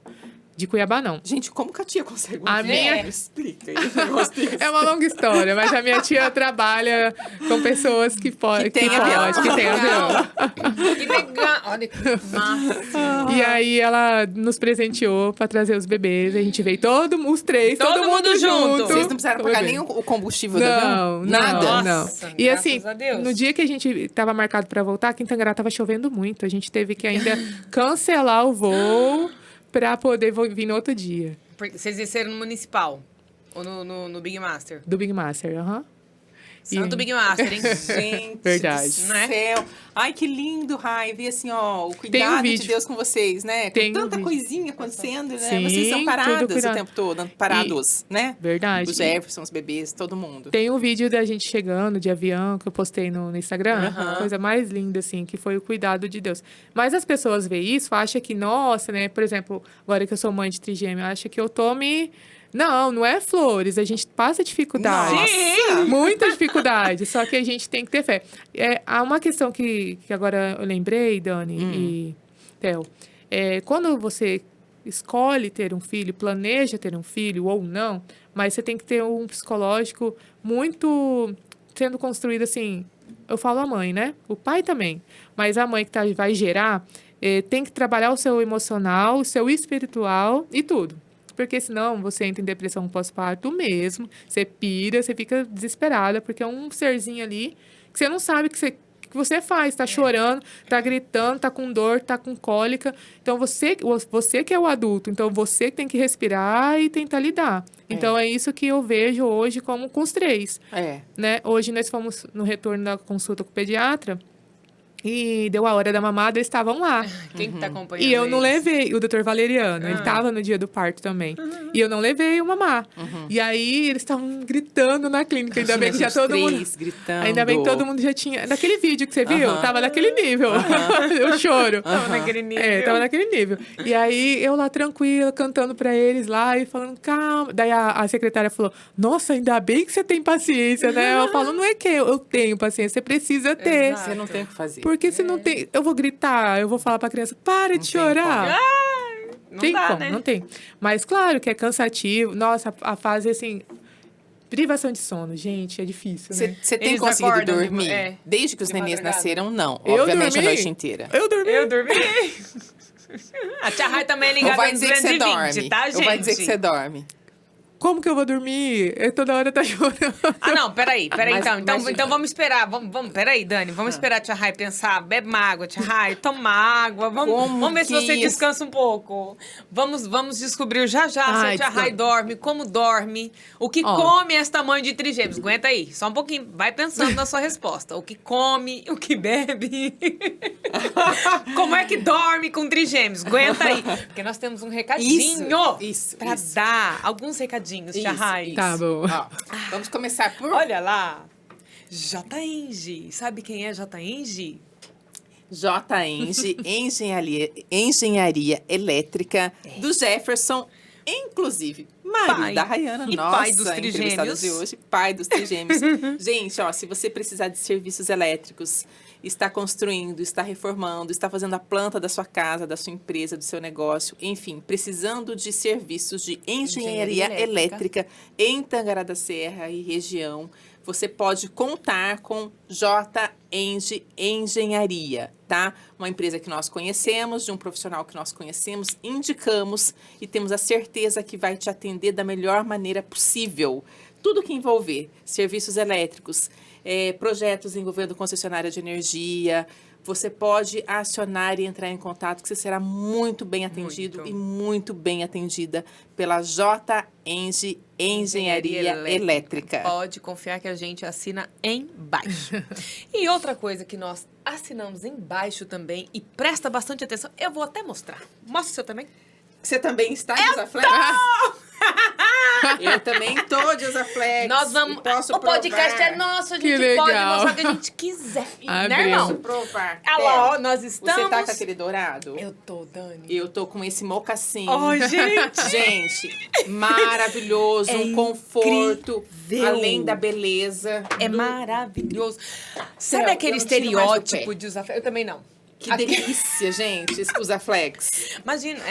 De Cuiabá, não.
Gente, como que a tia consegue
A
avião?
minha-
Explica aí o negócio desse.
É uma longa história, mas a minha tia trabalha com pessoas que podem.
Que tem avião.
Que tem avião.
Que legal. Olha que massa.
E aí ela nos presenteou pra trazer os bebês. A gente veio os três,
Todo
todo
mundo
mundo
junto.
junto.
Vocês não precisaram pagar
Bebê.
nem o combustível do avião?
Não,
Nada?
não.
Nossa,
E
graças
assim,
a Deus.
no dia que a gente tava marcado pra voltar, aqui em Tangará tava chovendo muito. A gente teve que ainda cancelar o voo pra poder vir no outro dia.
Porque vocês desceram no Municipal? Ou no Big Master?
Do Big Master,
Santo Big Master, hein?
Gente
Verdade.
do
Não é?
céu. Ai, que lindo, Raiva. E assim, ó, o
Tem um
cuidado de
vídeo.
Deus com vocês, né? Com
Tem um
tanta
vídeo.
coisinha acontecendo, né?
Sim,
Vocês são
tudo
paradas o
cuidado.
tempo todo, parados, né?
Verdade.
Os Jefferson, os bebês, todo mundo.
Tem um vídeo da gente chegando de avião que eu postei no Instagram. Coisa mais linda, assim, que foi o cuidado de Deus. Mas as pessoas veem isso, acham que, nossa, né? Por exemplo, agora que eu sou mãe de trigêmeo, acham que eu tome... Não é flores. A gente passa dificuldade.
Nossa!
Muita dificuldade. Só que a gente tem que ter fé. Há uma questão que agora eu lembrei, Dani e Theo. Quando você escolhe ter um filho, planeja ter um filho ou não, mas você tem que ter um psicológico muito sendo construído assim. Eu falo a mãe, né? O pai também. Mas a mãe que vai gerar tem que trabalhar o seu emocional, o seu espiritual e tudo. Porque senão você entra em depressão pós-parto mesmo, você pira, você fica desesperada, porque é um serzinho ali que você não sabe o que você faz, tá chorando, tá gritando, tá com dor, tá com cólica. Então, você que é o adulto, então você que tem que respirar e tentar lidar. Então, é isso que eu vejo hoje como com os 3. Né? Hoje nós fomos no retorno da consulta com o pediatra, e deu a hora da mamada, eles estavam lá.
Quem que tá acompanhando
E eu não
eles?
levei, o doutor Valeriano, ele estava no dia do parto também. E eu não levei o mamar. E aí eles estavam gritando na clínica, ainda bem que já
Os
todo mundo...
três gritando.
Ainda bem que todo mundo já tinha... Naquele vídeo que você viu, tava naquele nível. O choro.
Tava naquele nível.
Tava naquele nível. E aí, eu lá tranquila, cantando pra eles lá e falando, calma. Daí a secretária falou, nossa, ainda bem que você tem paciência, né? Eu falo, não é que eu tenho paciência, você precisa ter.
Exato.
Você não tem o que fazer.
Porque se não tem... Eu vou gritar, eu vou falar pra criança, para de
tem
chorar.
Não
Tem
dá,
como,
né?
não tem. Mas claro que é cansativo. Nossa, a fase, assim... Privação de sono, gente, é difícil, né?
Você tem
Eles
conseguido
acordam de-
dormir? Desde que os
de
nenéns
madrugada.
nasceram, não.
Eu
Obviamente
dormi.
a noite inteira.
Eu dormi.
Eu dormi. A tia Rai também é
Ou
ligada
vai
no
dizer que você
220,
dorme.
tá, gente?
Ou vai dizer que você dorme.
Como que eu vou dormir? Eu toda hora tá chorando.
Ah, não, peraí,
Mas-
então vamos esperar. Peraí, Dani, vamos esperar a tia Rai pensar. Bebe uma água, tia Rai, toma água. Vamos ver se
que
você
isso?
descansa um pouco. Vamos descobrir já se a
Ai,
tia Rai dorme, como dorme, o que
Ó.
come esta mãe de trigêmeos. Aguenta aí, só um pouquinho. Vai pensando na sua resposta. O que come, o que bebe. Como é que dorme com trigêmeos? Aguenta aí. Porque nós temos um recadinho
Isso,
pra
isso.
dar. Alguns recadinhos, tia
Isso,
Rai.
isso.
Tá bom.
Ó, vamos começar por...
Olha lá. J-Eng. Sabe quem é J-Eng?
J-Eng, Engenharia Elétrica do Jefferson, inclusive marido
Pai.
da Rayana,
E
nossa
pai dos
entrevistada
trigêmeos.
de hoje, pai dos trigêmeos. Gente, ó, se você precisar de serviços elétricos, está construindo, está reformando, está fazendo a planta da sua casa, da sua empresa, do seu negócio, enfim, precisando de serviços de engenharia
Engenharia
elétrica em Tangará da Serra e região, você pode contar com J-Eng Engenharia, tá? Uma empresa que nós conhecemos, de um profissional que nós conhecemos, indicamos e temos a certeza que vai te atender da melhor maneira possível. Tudo que envolver serviços elétricos, projetos envolvendo concessionária de energia, você pode acionar e entrar em contato que você será muito bem atendido
Muito.
e muito bem atendida pela J-Eng Engenharia Elétrica.
Pode confiar que a gente assina embaixo. E outra coisa que nós assinamos embaixo também, e presta bastante atenção, eu vou até mostrar. Mostra o seu também.
Você também está de Usaflex? Eu também tô de Usaflex.
Nós vamos.
e posso
O podcast
provar.
é nosso, a
Que
gente pode
legal.
mostrar o que a gente quiser. Né,
Abriu.
irmão?
Posso provar.
Ah lá, ó,
Pera.
nós estamos.
Você tá com aquele dourado?
Eu tô, Dani.
Eu tô com esse mocassim.
Oh, gente!
Gente, maravilhoso,
É
um conforto,
incrível.
além da beleza.
É
do-
maravilhoso. Sabe
Céu,
aquele
eu não tiro mais do
estereótipo
pé.
de usar... Eu também não.
Que delícia, gente, esse Usaflex.
Imagina,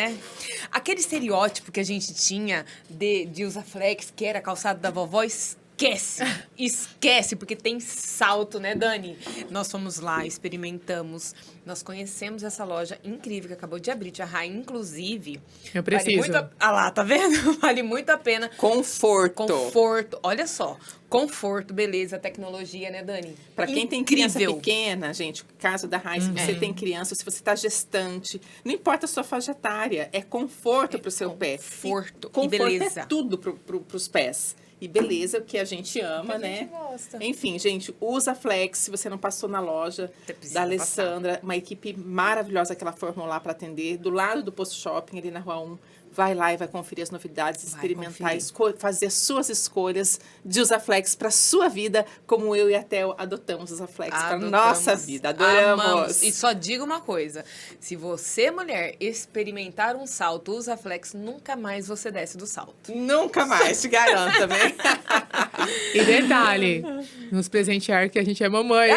aquele estereótipo que a gente tinha de usar flex, que era calçado da vovó, esquece. Esquece, porque tem salto, né, Dani? Nós fomos lá, experimentamos, nós conhecemos essa loja incrível que acabou de abrir, Tia Rai, inclusive.
Eu preciso.
Ah lá, tá vendo? Vale muito a pena.
Conforto.
Conforto, olha só. Conforto, beleza, tecnologia, né, Dani?
Para quem tem criança
Incrível.
pequena, gente, caso da Raiz, se você tem criança, se você está gestante, não importa a sua faixa etária, é conforto para o seu pé.
conforto e
Conforto
beleza.
é tudo para os pés. E beleza, o que a gente ama,
a
né?
gente gosta.
Enfim, gente, usa Flex, se você não passou na loja
Você precisa
da Alessandra, uma equipe maravilhosa que ela formou lá para atender, do lado do Posto Shopping, ali na Rua 1. Vai lá e vai conferir as novidades,
Vai
experimentar,
conferir.
fazer as suas escolhas de Usaflex para sua vida, como eu e a Theo adotamos Usaflex para
Adotamos,
nossa vida. Adoramos.
amamos. E só digo uma coisa: se você, mulher, experimentar um salto Usaflex, nunca mais você desce do salto.
Nunca mais, te garanto também.
E detalhe, nos presentear que a gente é mamãe.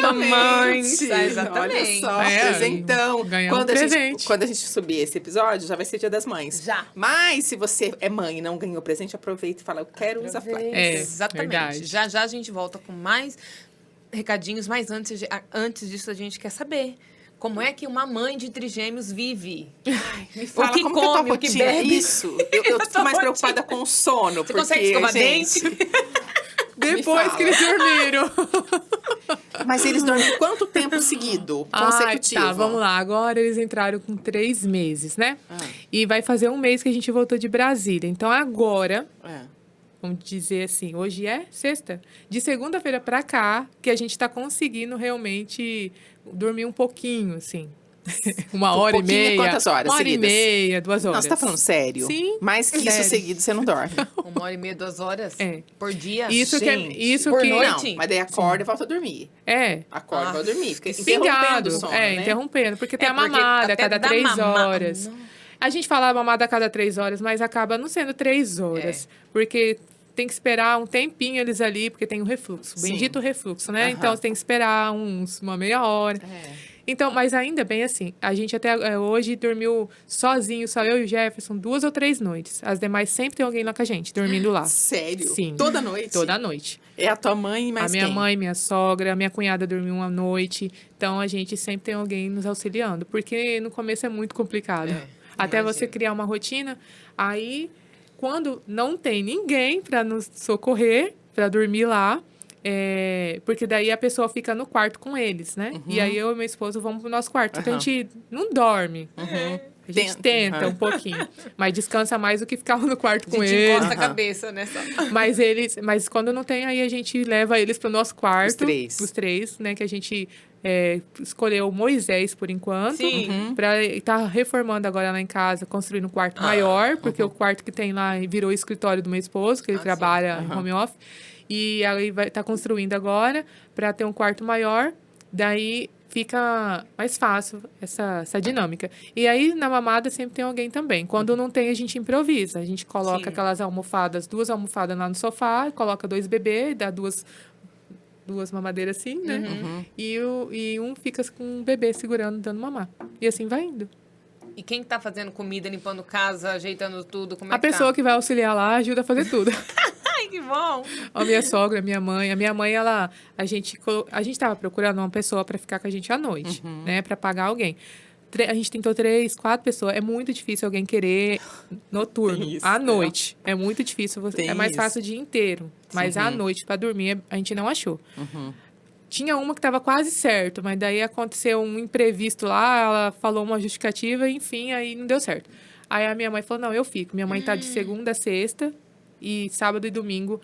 Mamãe,
Exatamente.
exatamente.
Olha só,
É,
presentão.
ganhar um
Quando
presente.
quando a gente subir esse episódio, já vai ser Dia das Mães.
Já.
Mas se você é mãe e não ganhou presente, aproveita e fala, eu quero usar Flex.
É,
Exatamente.
verdade.
Já já a gente volta com mais recadinhos, mas antes disso a gente quer saber. Como é que uma mãe de trigêmeos vive?
Me fala,
o que
como que é a tua
come, o que
rotina?
bebe.
Isso. Eu
A
tô
tua
mais
rotina.
preocupada com o sono.
Você
porque,
consegue escovar
gente,
dente?
Depois
fala.
que eles dormiram.
Mas eles dormem quanto tempo seguido? Consecutivo?
Tá, vamos lá. Agora eles entraram com 3 meses, né?
Ah.
E vai fazer 1 mês que a gente voltou de Brasília. Então agora,
É.
vamos dizer assim, hoje é sexta. De segunda-feira pra cá, que a gente tá conseguindo realmente dormir um pouquinho, assim. 1h30.
pouquinho é quantas horas
1h30,
seguidas?
2 horas.
Não, você tá falando sério?
Sim,
Mais que isso
sério.
seguido, você não dorme.
1h30, 2 horas?
É.
Por dia?
Isso
Gente,
por
que
noite?
Não, mas daí acorda e volta a dormir.
é
Acorda e volta a dormir. Fica
pingado.
interrompendo o sono, né?
Interrompendo, porque tem
É,
a
porque
mamada a
até
cada
dá
3
mama-
horas.
Não.
A gente fala mamada a cada 3 horas, mas acaba não sendo 3 horas. Porque tem que esperar um tempinho eles ali, porque tem o refluxo.
Sim.
Bendito refluxo, né?
Aham.
Então, você tem que esperar uma meia hora.
É.
Então, mas ainda bem assim, a gente até hoje dormiu sozinho, só eu e o Jefferson, 2 ou 3 noites. As demais sempre tem alguém lá com a gente, dormindo lá.
Sério?
Sim.
Toda noite?
Toda noite.
É a tua mãe e mais
A minha
quem?
mãe, minha sogra, a minha cunhada dormiu uma noite. Então, a gente sempre tem alguém nos auxiliando. Porque no começo é muito complicado. Até
imagino.
você criar uma rotina. Aí, quando não tem ninguém para nos socorrer, para dormir lá... porque daí a pessoa fica no quarto com eles, né? E aí eu e meu esposo vamos pro nosso quarto. Então a gente não dorme. A gente tenta um pouquinho. Mas descansa mais do que ficar no quarto com
A gente
eles.
encosta a cabeça nessa.
Mas quando não tem, aí a gente leva eles pro nosso quarto.
Os
3, né? Que a gente escolheu Moisés por enquanto.
Sim.
Pra tá reformando agora lá em casa, construindo um quarto maior. Porque o quarto que tem lá virou escritório do meu esposo, que ele trabalha em home office. E aí vai estar construindo agora para ter um quarto maior. Daí fica mais fácil essa dinâmica. E aí, na mamada, sempre tem alguém também. Quando não tem, a gente improvisa. A gente coloca aquelas almofadas, 2 almofadas lá no sofá, coloca 2 bebês, dá duas mamadeiras assim, né? E um fica com o bebê segurando, dando mamar. E assim vai indo.
E quem tá fazendo comida, limpando casa, ajeitando tudo, como é
A pessoa que vai auxiliar lá ajuda a fazer tudo.
Ai, que bom!
A minha sogra, a minha mãe. A minha mãe, a gente tava procurando uma pessoa para ficar com a gente à noite, né? Para pagar alguém. A gente tentou 3, 4 pessoas. É muito difícil alguém querer noturno,
Tem isso,
à noite. É muito difícil.
Tem
É mais
isso.
fácil o dia inteiro. Mas à noite, para dormir, a gente não achou. Tinha uma que estava quase certo, mas daí aconteceu um imprevisto lá, ela falou uma justificativa, enfim, aí não deu certo. Aí a minha mãe falou, não, eu fico. Minha mãe tá de segunda a sexta, e sábado e domingo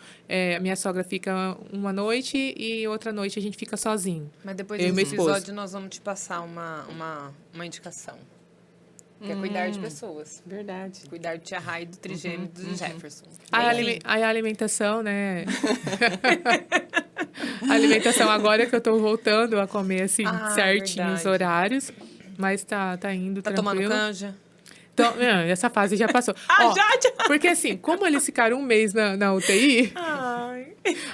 a minha sogra fica uma noite e outra noite a gente fica sozinho.
Mas depois
Eu e
desse
meu esposo.
episódio nós vamos te passar uma indicação. Que é cuidar de pessoas.
Verdade.
Cuidar do tia Rai, do trigêmeo e do Jefferson.
Aí a alimentação, né? A alimentação agora que eu tô voltando a comer assim, certinho os
verdade.
horários. Mas tá indo
Tá
tranquilo.
tomando canja?
Então, essa fase já passou. Ó, porque assim, como eles ficaram um mês na UTI,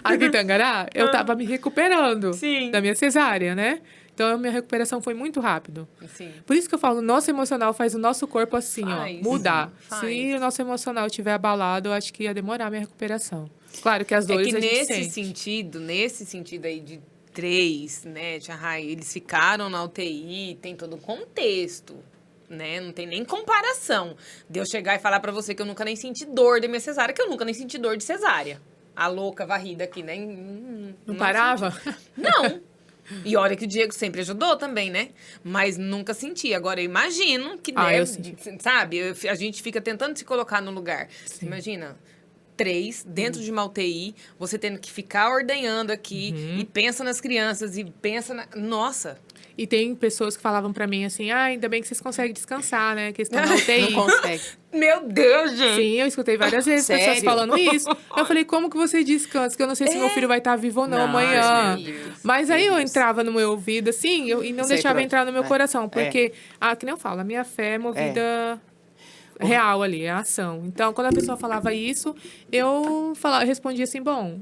aqui em Tangará, eu tava me recuperando
Sim.
da minha cesárea, né? Então, a minha recuperação foi muito rápido.
Sim.
Por isso que eu falo, o nosso emocional faz o nosso corpo assim,
Faz,
mudar.
faz.
Se o nosso emocional estiver abalado, eu acho que ia demorar a minha recuperação. Claro que as
É
dores
que
a gente
nesse sentido aí de 3, né, tia Rai, eles ficaram na UTI, tem todo um contexto, né? Não tem nem comparação de eu chegar e falar pra você que eu nunca nem senti dor de minha cesárea, que eu nunca nem senti dor de cesárea. A louca varrida aqui, né?
Não parava?
Não. E olha que o Diego sempre ajudou também, né? Mas nunca senti. Agora, eu imagino que
Ah, eu
deve,
senti.
sabe? A gente fica tentando se colocar no lugar.
Sim.
Imagina, 3, dentro de uma UTI, você tendo que ficar ordenhando aqui, e pensa nas crianças, e pensa na... Nossa!
E tem pessoas que falavam pra mim assim, ainda bem que vocês conseguem descansar, né? Que estão na UTI.
Não consegue.
Meu Deus, gente!
Sim, eu escutei várias vezes pessoas
Sério?
falando isso. Eu falei, como que você descansa? Que eu não sei se meu filho vai estar vivo ou não,
Não,
amanhã.
meu Deus,
Mas aí
meu
eu
Deus.
entrava no meu ouvido, assim, e não
Sei
deixava
por onde.
entrar no meu
É.
coração. Porque, que nem eu falo, a minha fé é movida real ali, é a ação. Então, quando a pessoa falava isso, eu respondia assim, bom,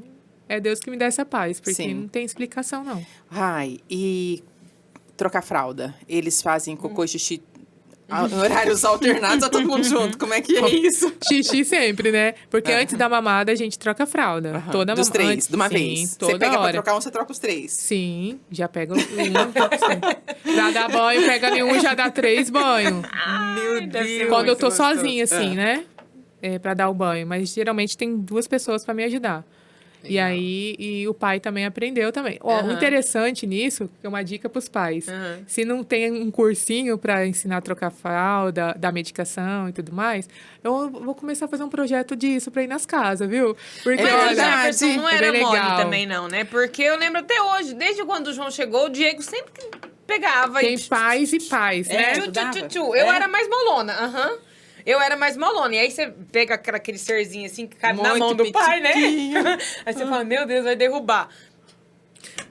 é Deus que me dá essa paz. Porque
Sim.
não tem explicação, não.
Ai, e trocar fralda. Eles fazem cocô e xixi em horários alternados, tá todo mundo junto. Como é que é isso?
Xixi sempre, né? Porque antes da mamada, a gente troca a fralda. Toda
Dos
mamada.
3, de uma
Sim,
vez.
toda
Você pega pra
hora.
trocar um, você troca os 3.
Sim, já pega pra dar banho, pega nenhum, já dá 3 banhos.
Meu Deus.
Quando eu tô
muito gostoso.
sozinha, assim, né? Pra dar o banho. Mas geralmente tem 2 pessoas pra me ajudar. E aí, o pai também aprendeu também. Ó, o interessante nisso, que é uma dica pros pais. Se não tem um cursinho pra ensinar a trocar fralda, dar medicação e tudo mais, eu vou começar a fazer um projeto disso pra ir nas casas, viu? Porque,
Mas o
olha,
Jefferson não
é
era
bem
mole
legal.
também, não, né? Porque eu lembro até hoje, desde quando o João chegou, o Diego sempre pegava
Tem
e...
pais e pais, né?
Tchu,
ajudava?
tchu, tchu, tchu. Eu era mais molona, Eu era mais molona. E aí você pega aquele serzinho assim que cabe na
Muito
mão do pai, né?
pitiquinho.
Aí você fala, meu Deus, vai derrubar.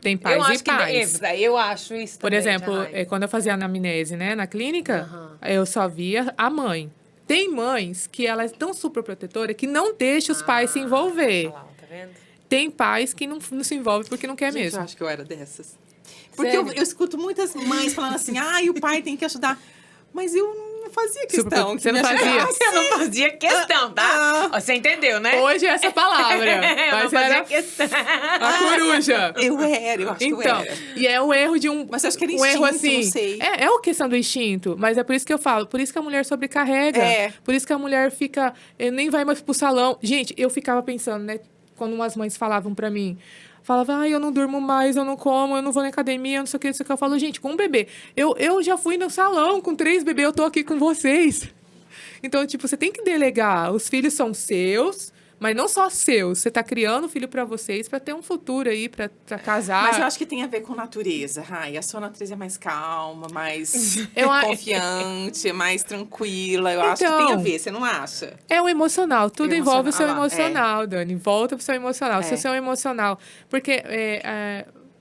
Tem pais
eu
e
acho que
pais.
eu acho isso
Por
também,
exemplo,
Jai.
quando eu fazia anamnese, né, na clínica, eu só via a mãe. Tem mães que elas é tão super protetora que não deixa os pais se envolver.
Olha lá, tá vendo?
Tem pais que não se envolvem porque não quer
Gente,
mesmo.
eu acho que eu era dessas. Porque eu escuto muitas mães falando assim, o pai tem que ajudar. Mas eu não fazia questão.
Você não fazia?
Você não fazia questão, tá? Você entendeu, né?
Hoje é essa palavra.
Eu não
Mas
fazia
era
questão.
a coruja.
Eu acho que eu
Então,
era.
e é um erro de um...
Mas eu acho que era
um erro
instinto,
assim.
não sei.
É uma questão do instinto, mas é por isso que eu falo. Por isso que a mulher sobrecarrega. Por isso que a mulher fica... nem vai mais pro salão. Gente, eu ficava pensando, né? Quando umas mães falavam pra mim... Falava, eu não durmo mais, eu não como, eu não vou na academia, não sei o que, não sei o que. Eu falo, gente, com um bebê. Eu já fui no salão com 3 bebês, eu tô aqui com vocês. Então, tipo, você tem que delegar. Os filhos são seus, mas não só seus. Você tá criando filho pra vocês, pra ter um futuro aí, pra casar.
Mas eu acho que tem a ver com natureza, Rai. A sua natureza é mais calma, mais confiante, mais tranquila. Eu acho que tem a ver, você não acha?
É o emocional. Tudo envolve o seu emocional,
É.
Dani. Volta pro seu emocional.
É.
Se o seu emocional... Porque...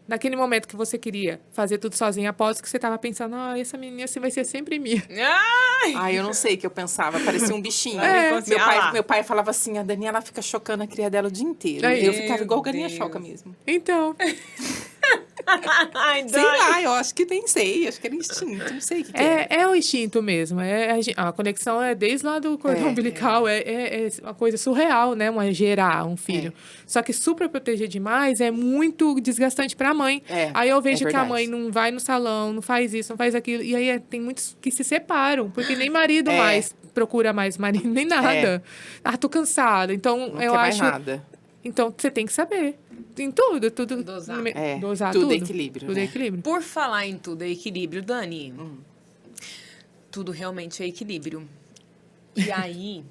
naquele momento que você queria fazer tudo sozinha, após que você tava pensando, essa menina assim vai ser sempre minha.
Ai!
Eu não sei o que eu pensava, parecia um bichinho.
É.
Meu pai falava assim, a Daniela fica chocando a cria dela o dia inteiro.
Ai,
Eu ficava igual
meu
galinha
Deus.
choca mesmo.
Então,
Ai,
Sei
Dani.
lá, eu acho que nem sei, acho que era instinto, não sei o que é.
é o instinto mesmo. A conexão é desde lá do cordão umbilical. É uma coisa surreal, né? Gerar um filho. Só que super proteger demais é muito desgastante pra mãe. Aí eu vejo que a mãe não vai no salão, não faz isso, não faz aquilo. E aí tem muitos que se separam, porque nem marido mais procura mais marido, nem nada. Tô cansada. Então,
Não
eu
quer mais
acho...
nada.
Então, você tem que saber. Em tudo.
Dosar.
Dosar
Tudo
tudo.
é equilíbrio,
Tudo
né?
é equilíbrio.
Por falar em tudo é equilíbrio, Dani. Tudo realmente é equilíbrio. E aí,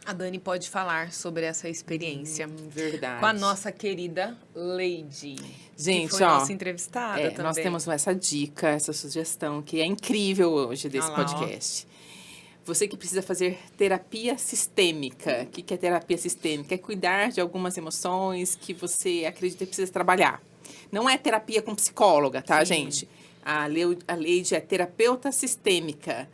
a Dani pode falar sobre essa experiência
Verdade.
com a nossa querida Lady.
Gente,
que foi
ó,
nossa entrevistada também.
nós temos essa dica, essa sugestão que é incrível hoje desse
Ah lá, ó.
podcast. Você que precisa fazer terapia sistêmica. O que é terapia sistêmica? É cuidar de algumas emoções que você acredita que precisa trabalhar. Não é terapia com psicóloga, tá, gente? A Leide é terapeuta sistêmica.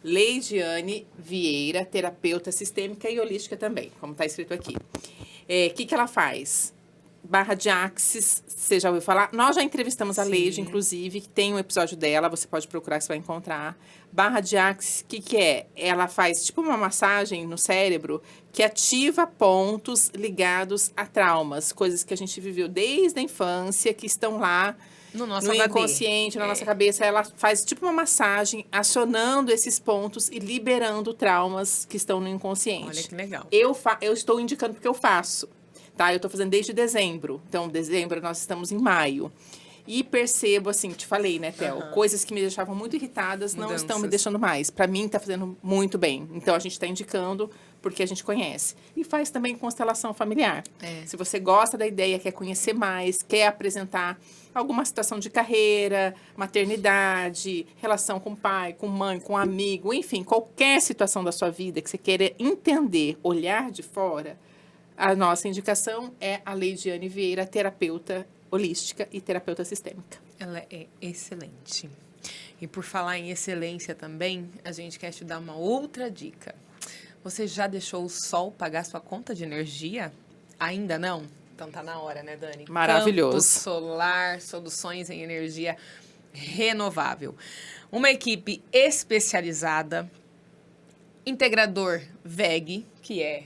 Leidiane Vieira, terapeuta sistêmica e holística também, como está escrito aqui. O que ela faz? Barra de Axis, você já ouviu falar? Nós já entrevistamos a Leide, inclusive, que tem um episódio dela, você pode procurar que você vai encontrar. Barra de Axis, o que é? Ela faz tipo uma massagem no cérebro que ativa pontos ligados a traumas, coisas que a gente viveu desde a infância, que estão lá
No nosso
no
HD.
inconsciente, na nossa cabeça. Ela faz tipo uma massagem, acionando esses pontos e liberando traumas que estão no inconsciente.
Olha que legal.
Eu estou indicando porque eu faço. Tá? Eu estou fazendo desde dezembro. Então, dezembro, nós estamos em maio. E percebo, assim, te falei, né, Theo? Coisas que me deixavam muito irritadas não estão me
Mudanças.
deixando mais. Para mim, está fazendo muito bem. Então, a gente está indicando porque a gente conhece. E faz também constelação familiar. Se você gosta da ideia, quer conhecer mais, quer apresentar alguma situação de carreira, maternidade, relação com pai, com mãe, com amigo, enfim, qualquer situação da sua vida que você queira entender, olhar de fora, a nossa indicação é a Leidiane Vieira, terapeuta holística e terapeuta sistêmica.
Ela é excelente. E por falar em excelência também, a gente quer te dar uma outra dica. Você já deixou o sol pagar sua conta de energia? Ainda não? Então tá na hora, né, Dani?
Maravilhoso.
Campo solar, soluções em energia renovável. Uma equipe especializada, integrador VEG, que é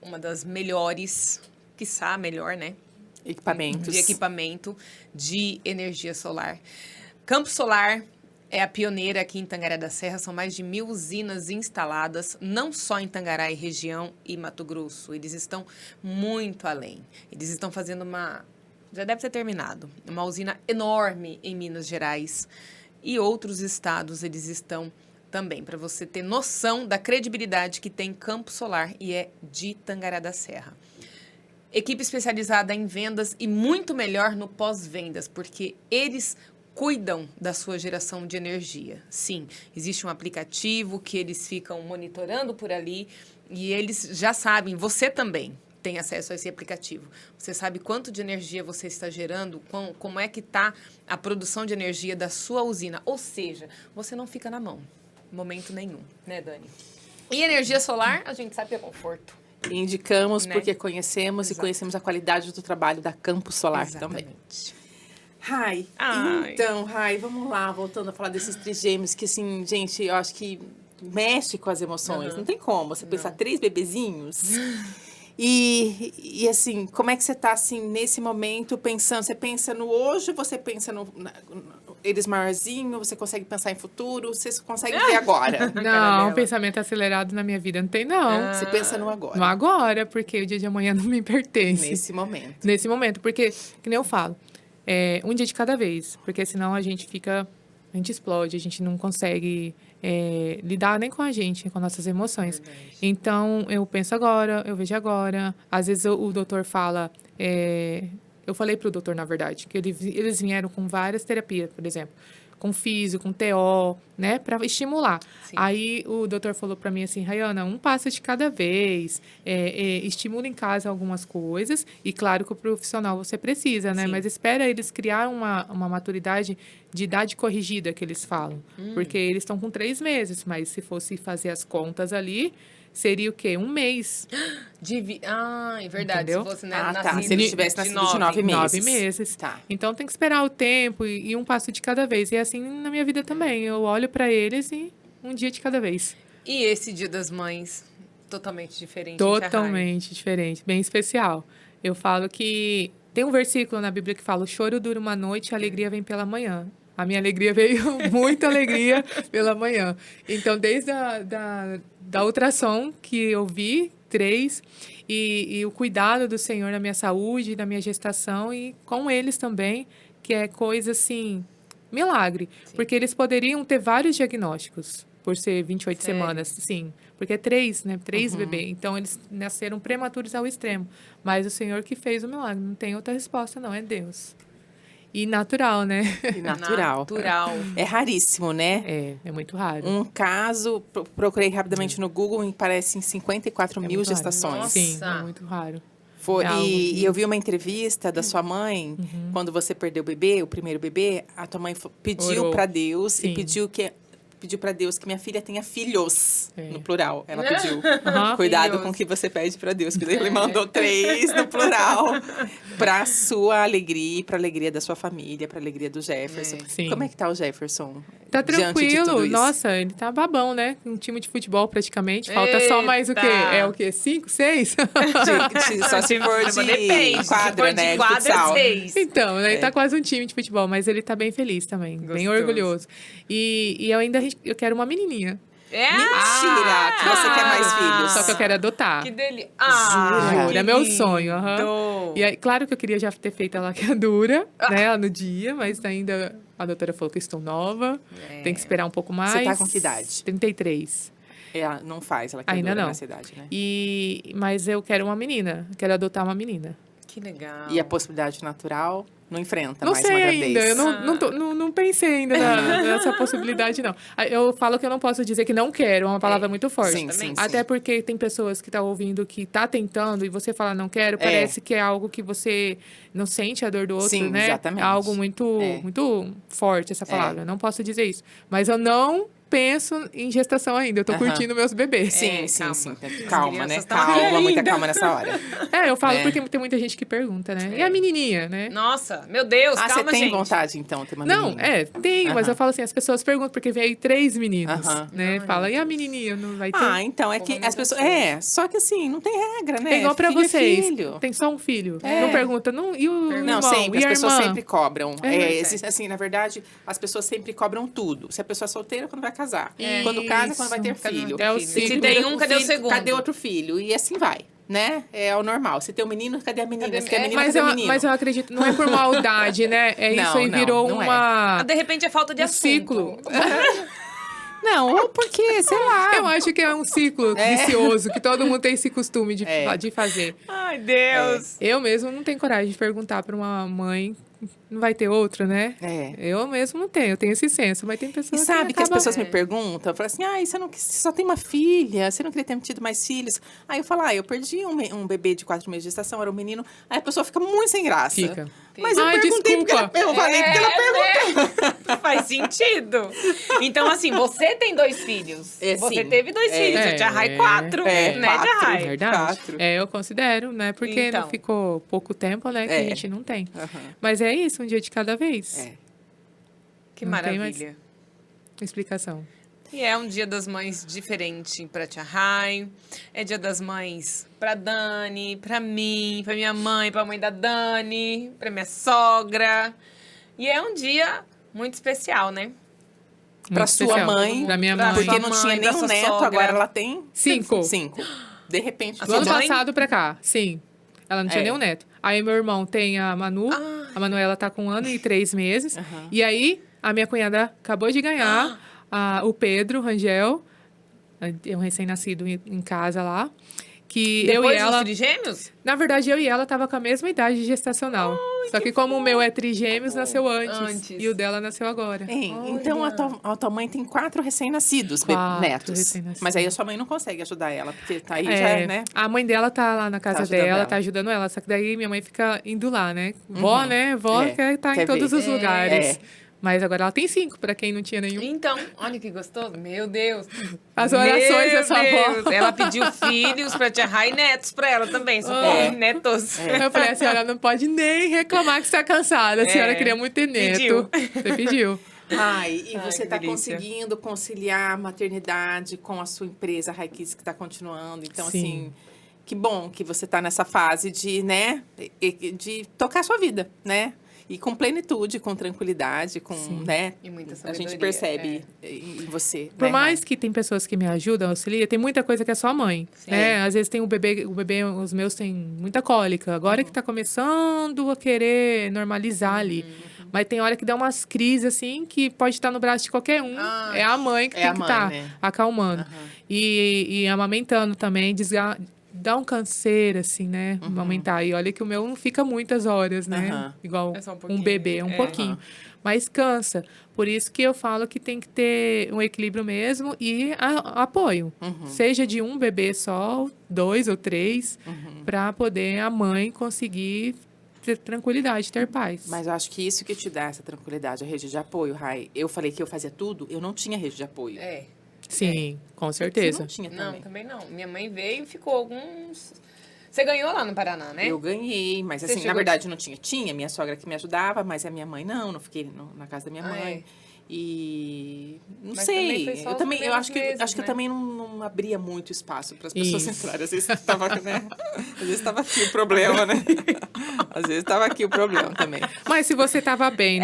uma das melhores, quiçá a melhor, né?
Equipamentos.
De equipamento de energia solar. Campo Solar é a pioneira aqui em Tangará da Serra. São mais de 1.000 usinas instaladas, não só em Tangará e região e Mato Grosso. Eles estão muito além. Eles estão fazendo já deve ter terminado, uma usina enorme em Minas Gerais. E outros estados eles estão também, para você ter noção da credibilidade que tem Campo Solar e é de Tangará da Serra. Equipe especializada em vendas e muito melhor no pós-vendas, porque eles cuidam da sua geração de energia. Sim, existe um aplicativo que eles ficam monitorando por ali e eles já sabem, você também tem acesso a esse aplicativo. Você sabe quanto de energia você está gerando, como é que está a produção de energia da sua usina. Ou seja, você não fica na mão, em momento nenhum, né, Dani? E energia solar, a gente sabe que é conforto.
Indicamos
Né?
porque conhecemos
Exato.
e conhecemos a qualidade do trabalho da Campo Solar também.
Exatamente.
Rai,
Ai.
então, Rai, vamos lá, voltando a falar desses trigêmeos, que assim, gente, eu acho que mexe com as emoções. Não tem como você pensar 3 bebezinhos. E assim, como é que você tá assim, nesse momento, pensando? Você pensa no hoje, você pensa eles maiorzinhos, você consegue pensar em futuro, você consegue ver agora.
Não, pensamento acelerado na minha vida não tem, não.
Você pensa no agora.
No agora, porque o dia de amanhã não me pertence.
Nesse momento.
Nesse momento, porque, que nem eu falo, um dia de cada vez, porque senão a gente explode, a gente não consegue lidar nem com a gente, com nossas emoções. Então, eu penso agora, eu vejo agora. Às vezes o doutor fala, eu falei pro doutor, na verdade, que eles vieram com várias terapias, por exemplo, com físio, com TO, né, para estimular.
Sim.
Aí o doutor falou para mim assim, Rayana, um passo de cada vez, estimula em casa algumas coisas, e claro que o profissional você precisa, né,
Sim.
mas espera eles criar uma maturidade de idade corrigida, que eles falam, porque eles estão com 3 meses, mas se fosse fazer as contas ali, seria o quê? 1 mês.
É verdade.
Entendeu?
Se fosse, né,
Ah, tá.
nascido
Se ele tivesse nascido de 9 meses.
9 meses.
Tá.
Então tem que esperar o tempo e um passo de cada vez. E é assim na minha vida também. Eu olho para eles e um dia de cada vez.
E esse Dia das Mães, totalmente diferente. Rai?
Totalmente diferente, bem especial. Eu falo que tem um versículo na Bíblia que fala: o choro dura uma noite, a alegria vem pela manhã. A minha alegria veio, muita alegria pela manhã. Então, desde da ultrassom que eu vi, 3, e o cuidado do Senhor na minha saúde, na minha gestação, e com eles também, que é coisa assim, milagre.
Sim.
Porque eles poderiam ter vários diagnósticos, por ser 28
Sério?
semanas, sim. Porque é 3, né? 3 bebês. Então, eles nasceram prematuros ao extremo. Mas o Senhor que fez o milagre. Não tem outra resposta, não. É Deus. E natural, né?
E natural.
Natural.
É raríssimo, né?
É muito raro.
Um caso, procurei rapidamente no Google, e parece em 54 mil
muito raro.
gestações.
Nossa.
Sim, é muito raro.
Foi,
É algo
e eu vi uma entrevista da sua mãe, quando você perdeu o bebê, o primeiro bebê, a tua mãe pediu
Orou.
para Deus
Sim.
e pediu para Deus que minha filha tenha filhos,
É.
no plural. Ela pediu.
Aham.
Cuidado
Filhos.
com o que você pede para Deus, porque ele mandou 3 no plural, para sua alegria, para alegria da sua família, para alegria do Jefferson.
Sim.
Como é que tá o Jefferson?
Tá
diante de
tranquilo.
tudo isso?
Nossa, ele tá babão, né? Um time de futebol praticamente. Falta só mais o quê?
Eita.
É o quê? 5, 6?
Só se for de
Depende.
quadra,
se for
né?
de quadra,
futsal.
6.
Então, né? Ele tá quase um time de futebol, mas ele tá bem feliz também. Bem
Gostoso.
orgulhoso. E eu quero uma menininha.
Mentira! Que você quer mais filhos.
Só que eu quero adotar.
Que delícia.
Jura?
É meu sonho. aham.
lindo.
E aí, claro que eu queria já ter feito a laqueadura, né, no dia, mas ainda a doutora falou que estou nova, tem que esperar um pouco mais.
Você tá com que idade?
33.
Ela não faz, ela quer
Ainda não.
nessa idade, né?
Mas eu quero uma menina, quero adotar uma menina.
Que legal.
E a possibilidade natural não enfrenta
Não
mais
sei
uma gravidez.
ainda, eu não pensei ainda nessa possibilidade, não. Eu falo que eu não posso dizer que não quero, é uma palavra muito forte.
Sim, sim,
Até
sim.
porque tem pessoas que estão ouvindo que tá tentando e você fala não quero, parece que é algo que você não sente a dor do outro,
Sim,
né?
exatamente.
É algo muito,
É.
muito forte essa palavra. Eu não posso dizer isso. Mas eu não penso em gestação ainda, eu tô
Aham.
curtindo meus bebês.
Sim, sim,
calma.
sim.
As
Calma, né?
crianças tão
Calma,
aqui
muita
ainda.
calma nessa hora.
Eu falo
É.
porque tem muita gente que pergunta, né? E a menininha, né?
Nossa, meu Deus,
Ah,
calma,
você tem
gente.
vontade, então, de ter uma
Não,
menina?
tenho, mas
Aham.
eu falo assim, as pessoas perguntam, porque vem aí 3 meninos,
Aham.
né? Fala, e a menininha, não vai ter?
Ah, então, é
Como
que
muita
as pessoas...
coisa.
só que assim, não tem regra, né?
É igual pra
Filho é
vocês,
filho.
tem só um filho.
É.
Não pergunta, e o
Não,
irmão,
sempre.
e
As
a
pessoas
irmã?
sempre cobram.
É.
Assim, na verdade, as pessoas sempre cobram tudo. Se a pessoa é solteira, quando vai casar. Quando casa, quando vai ter
Isso.
filho.
É o
Se
ciclo.
tem um, cadê o segundo?
Cadê outro filho? E assim vai, né? É o normal. Se tem um menino, cadê a menina?
Cadê-
Se tem a menina,
Mas
cadê o
eu,
menino?
mas eu acredito, não é por maldade, né? É
Não,
isso aí,
não,
virou
não é.
uma...
Ah, de repente é falta de
um
assunto.
ciclo.
Não, ou porque, sei lá.
Eu acho que é um ciclo vicioso, que todo mundo tem esse costume de fazer.
Ai, Deus.
Eu mesmo não tenho coragem de perguntar para uma mãe, não vai ter outra, né?
É.
Eu mesmo não tenho, eu tenho esse senso, mas tem
E
pessoas
sabe que as
acabam-
pessoas me perguntam, falam assim, você só tem uma filha, você não queria ter tido mais filhos? Aí eu falo, eu perdi um bebê de 4 meses de gestação, era um menino. Aí a pessoa fica muito sem graça.
Fica.
Mas eu
Ai,
perguntei
desculpa.
porque eu falei porque ela perguntou.
Faz sentido. Então, assim, você tem 2 filhos.
É,
Você
sim.
teve 2 filhos. A Tia Rai 4,
É,
né,
4.
Tia Rai?
Verdade.
4.
Eu considero, né? Porque
Então.
não ficou pouco tempo, né? Que a gente não tem.
Aham.
Mas é isso, um dia de cada vez.
É.
Que
Não tem
maravilha.
Explicação.
E é um Dia das Mães diferente pra Tia Rai. É Dia das Mães pra Dani, pra mim, pra minha mãe, pra mãe da Dani, pra minha sogra. E é um dia muito especial, né?
Pra
Muito
sua
especial.
mãe,
Pra minha
pra
mãe.
porque
sua
não
mãe,
tinha
pra
nenhum
sua
neto,
sogra.
agora ela tem
5.
5. De repente,
A
Do
sua
ano
mãe?
passado pra cá, sim. Ela não tinha
É.
nenhum neto. Aí meu irmão tem a Manu.
Ah.
A Manuela tá com 1 ano e 3 meses.
Aham.
E aí, a minha cunhada acabou de ganhar o Pedro Rangel. É um recém-nascido em casa lá. Que eu
Depois
e ela...
dos trigêmeos?
Na verdade, eu e ela tava com a mesma idade gestacional. Só que como o meu é trigêmeos, nasceu antes. E o dela nasceu agora.
Hein, então a tua mãe tem 4 recém-nascidos,
4
netos.
recém-nascidos.
Mas aí a sua mãe não consegue ajudar ela, porque tá aí já,
É,
né?
a mãe dela tá lá na casa
ajudando
dela,
ela.
tá ajudando ela. Só que daí minha mãe fica indo lá, né? Vó, né? Vó
É,
quer estar
quer
em todos
ver.
os lugares.
É.
Mas agora ela tem 5, pra quem não tinha nenhum.
Então, olha que gostoso. Meu Deus.
As orações da sua avó.
Deus. Ela pediu filhos pra Tia Rai e netos pra ela também. Só
É.
netos.
Eu falei, a senhora não pode nem reclamar que está cansada. A senhora queria muito ter neto. Você pediu.
Ai, e
Ai,
você
que
tá
delícia.
conseguindo conciliar a maternidade com a sua empresa Rai Kids que tá continuando. Então,
Sim.
assim, que bom que você tá nessa fase de, né, de tocar a sua vida, né? E com plenitude, com tranquilidade, com, né?
E muita
A
sabedoria,
gente percebe em você.
Por
né,
mais que tem pessoas que me ajudam, auxilia, tem muita coisa que é só a mãe. Né? Às vezes tem o bebê, os meus têm muita cólica. Agora que tá começando a querer normalizar ali. Mas tem hora que dá umas crises, assim, que pode estar no braço de qualquer um.
Ah,
É a mãe que
é
tem
a
que
mãe,
estar
né?
acalmando.
Aham.
E amamentando também, dá um canseiro, assim, né? Amamentar. E olha que o meu não fica muitas horas, né?
Aham.
Igual
É só um
um
pouquinho.
bebê, um
É.
pouquinho.
Aham.
Mas cansa. Por isso que eu falo que tem que ter um equilíbrio mesmo e apoio. Seja de um bebê só, 2 ou 3, para poder a mãe conseguir ter tranquilidade, ter paz.
Mas eu acho que isso que te dá essa tranquilidade, a rede de apoio, Rai. Eu falei que eu fazia tudo, eu não tinha rede de apoio.
É.
Sim, com
Você
certeza.
não tinha
Não,
também.
também não. Minha mãe veio e ficou alguns... Você ganhou lá no Paraná, né?
Eu ganhei, mas
Você
assim, na
chegou
verdade não tinha. Tinha minha sogra que me ajudava, mas a minha mãe não fiquei na casa da minha
Ah,
mãe. E não
Mas também
sei.
foi só
Eu
os
também, eu
primeiros
acho que
meses,
acho que
né?
eu também não abria muito espaço para as pessoas
Isso.
entrarem. Às vezes estava, né? Às vezes estava aqui o problema, né? Às vezes estava aqui o problema também.
Mas se você tava bem,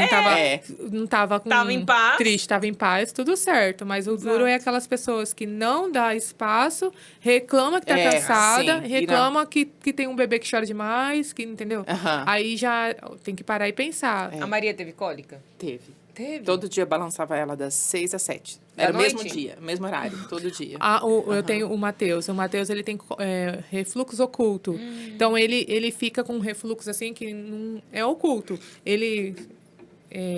não tava com
Tava em paz.
triste, tava em paz, tudo certo. Mas o duro é aquelas pessoas que não dá espaço, reclama que tá
É,
cansada,
sim, e
reclama que tem um bebê que chora demais, que entendeu?
Aham.
Aí já tem que parar e pensar.
A Maria teve cólica?
Teve.
Teve.
Todo dia balançava ela das 6 às 7.
Da
Era o mesmo
noite?
dia, mesmo horário, todo dia.
Eu tenho o Matheus. O Matheus, ele tem refluxo oculto. Então, ele fica com um refluxo, assim, que não é oculto. Ele...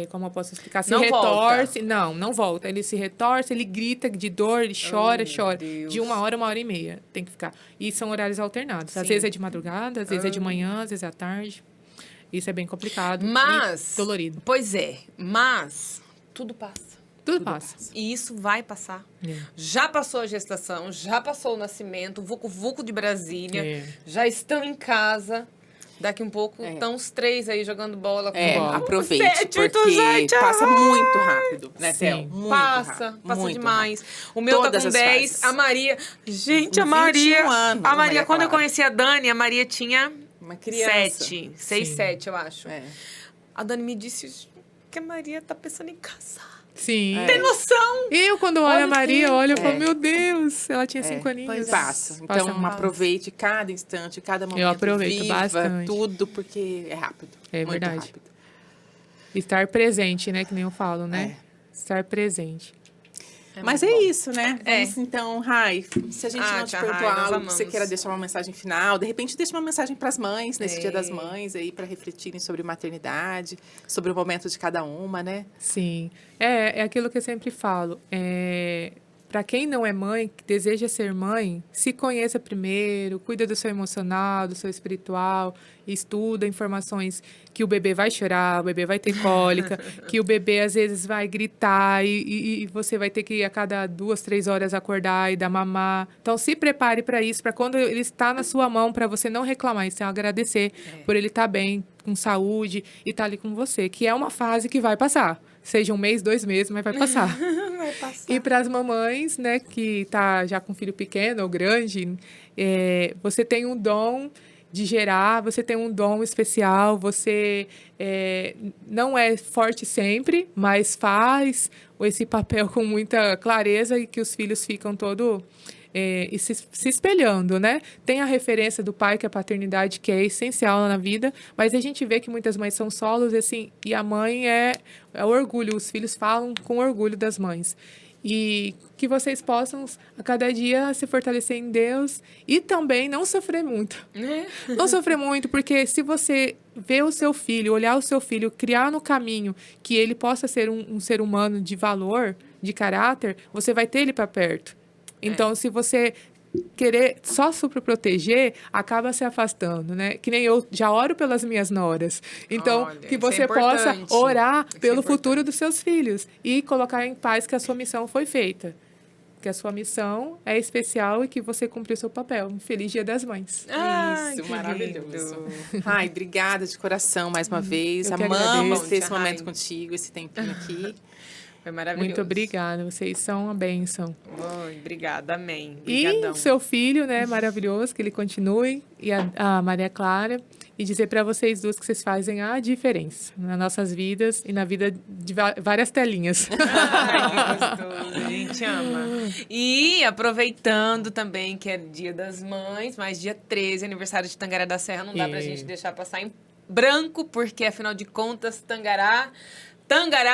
como eu posso explicar? Se
Não
retorce. Não volta. Ele se retorce, ele grita de dor, ele chora,
meu
chora.
Deus.
De 1 hora e meia. Tem que ficar. E são horários alternados. Às
Sim.
vezes é de madrugada, às vezes é de manhã, às vezes é à tarde. Isso é bem complicado.
Mas...
E dolorido.
Pois é. Mas tudo passa.
Tudo passa.
E isso vai passar.
É.
Já passou a gestação, já passou o nascimento, o vucu-vucu de Brasília.
É.
Já estão em casa. Daqui um pouco estão os 3 aí jogando bola com bola.
Aproveite,
7, 8,
porque
7,
passa muito rápido, né,
Sim.
Théo? Muito
Passa
rápido, muito
demais. O meu
Todas
tá
as
com 10,
fases.
a Maria... Gente, a
21
Maria...
anos,
a Maria,
Maria
quando eu
Clara.
conheci a Dani, a Maria tinha
rápido. Uma criança.
7, 6,
Sim.
7, eu acho.
É.
A Dani me disse que a Maria tá pensando em casar.
Sim.
Tem noção?
Eu, quando olho a Maria, olho e falo,
É.
meu Deus, ela tinha 5 aninhos.
Pois é.
Passa. Então,
Passa muito.
aproveite cada instante, cada momento.
Eu aproveito
viva
bastante.
tudo, porque é rápido.
É
muito
verdade.
rápido.
Estar presente, né? Que nem eu falo, né? Estar presente.
Mas
muito
é
bom.
isso, né? Vamos, então, Rai, se a gente não te
tia
perguntou
Rai, nós
algo, você
amamos.
queira deixar uma mensagem final, de repente deixa uma mensagem para as mães, nesse Dia das
É.
Mães, aí, para refletirem sobre maternidade, sobre o momento de cada uma, né?
Sim. É aquilo que eu sempre falo. para quem não é mãe, que deseja ser mãe, se conheça primeiro, cuida do seu emocional, do seu espiritual, estuda informações que o bebê vai chorar, o bebê vai ter cólica, que o bebê às vezes vai gritar e você vai ter que a cada 2, 3 horas acordar e dar mamar. Então se prepare para isso, para quando ele está na sua mão, para você não reclamar, e sim agradecer por ele estar bem, com saúde e estar ali com você, que é uma fase que vai passar. Seja 1 mês, 2 meses, mas vai passar.
Vai passar.
E para as mamães, né, que tá já com filho pequeno ou grande, você tem um dom de gerar, você tem um dom especial, você não é forte sempre, mas faz esse papel com muita clareza e que os filhos ficam todo se espelhando, né? Tem a referência do pai, que é a paternidade, que é essencial na vida, mas a gente vê que muitas mães são solos, assim, e a mãe é orgulho, os filhos falam com orgulho das mães. E que vocês possam, a cada dia, se fortalecer em Deus e também não sofrer muito. Não sofrer muito, porque se você ver o seu filho, olhar o seu filho, criar no caminho que ele possa ser um ser humano de valor, de caráter, você vai ter ele para perto. Então, se você querer só superproteger, acaba se afastando, né? Que nem eu já oro pelas minhas noras. Então,
Olha,
que
isso é
você possa
importante.
orar
Isso é
pelo
importante.
futuro dos seus filhos e colocar em paz que a sua missão foi feita. Que a sua missão é especial e que você cumpriu seu papel. Um feliz Dia das Mães.
Ai,
Isso,
que
maravilhoso.
lindo.
Ai, obrigada de coração mais uma vez.
eu que
Amamos
agradeço.
ter esse
Ai.
momento contigo, esse tempinho aqui.
Foi maravilhoso.
Muito obrigada. Vocês são uma bênção.
Oi, obrigada, amém.
E
Obrigadão.
o seu filho, né, maravilhoso, que ele continue, e a Maria Clara, e dizer para vocês duas que vocês fazem a diferença nas nossas vidas e na vida de várias telinhas.
Ai, que gostoso, a gente ama. E aproveitando também que é Dia das Mães, mas dia 13, aniversário de Tangará da Serra, não dá pra gente deixar passar em branco, porque afinal de contas, Tangará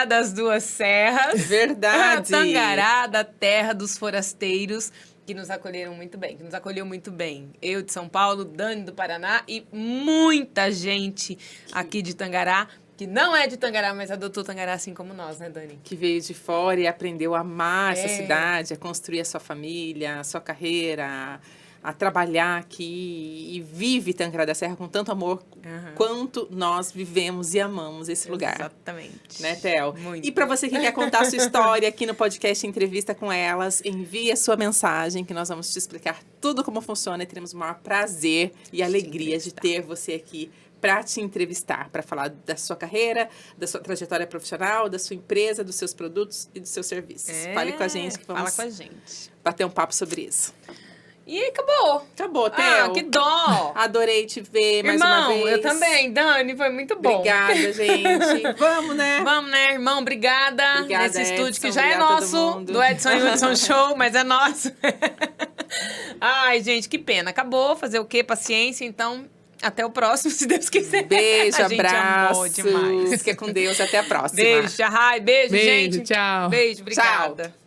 das Duas Serras.
Verdade.
Tangará, da terra dos forasteiros, que nos acolheram muito bem, que nos acolheu muito bem. Eu de São Paulo, Dani do Paraná e muita gente aqui de Tangará, que não é de Tangará, mas adotou Tangará assim como nós, né, Dani?
Que veio de fora e aprendeu a amar essa
É.
cidade, a construir a sua família, a sua carreira, a trabalhar aqui e vive Tangará da Serra com tanto amor quanto nós vivemos e amamos esse lugar.
Exatamente.
Né, Theo?
Muito.
E para você que quer contar a sua história aqui no podcast Entrevista com Elas, envie a sua mensagem que nós vamos te explicar tudo como funciona e teremos o maior prazer e alegria de ter você aqui para te entrevistar, para falar da sua carreira, da sua trajetória profissional, da sua empresa, dos seus produtos e dos seus serviços. Fale com a gente que vamos
Fala com a gente.
bater um papo sobre isso.
E acabou.
Acabou, Theo.
Ah, que dó.
Adorei te ver mais uma
Irmão,
vez.
eu também, Dani, foi muito bom.
Obrigada, gente. Vamos, né?
Vamos, né, irmão? Obrigada.
Obrigada,
Nesse estúdio
Edson,
que já é
obrigada a todo
nosso,
mundo.
do Edson e Hudson Show, mas é nosso. Ai, gente, que pena. Acabou, fazer o quê? Paciência, então até o próximo, se Deus quiser.
Beijo,
A gente amou
abraço.
demais.
Fica com Deus. Até a próxima.
Beijo, Rai, beijo,
Beijo,
gente.
tchau.
Beijo, obrigada.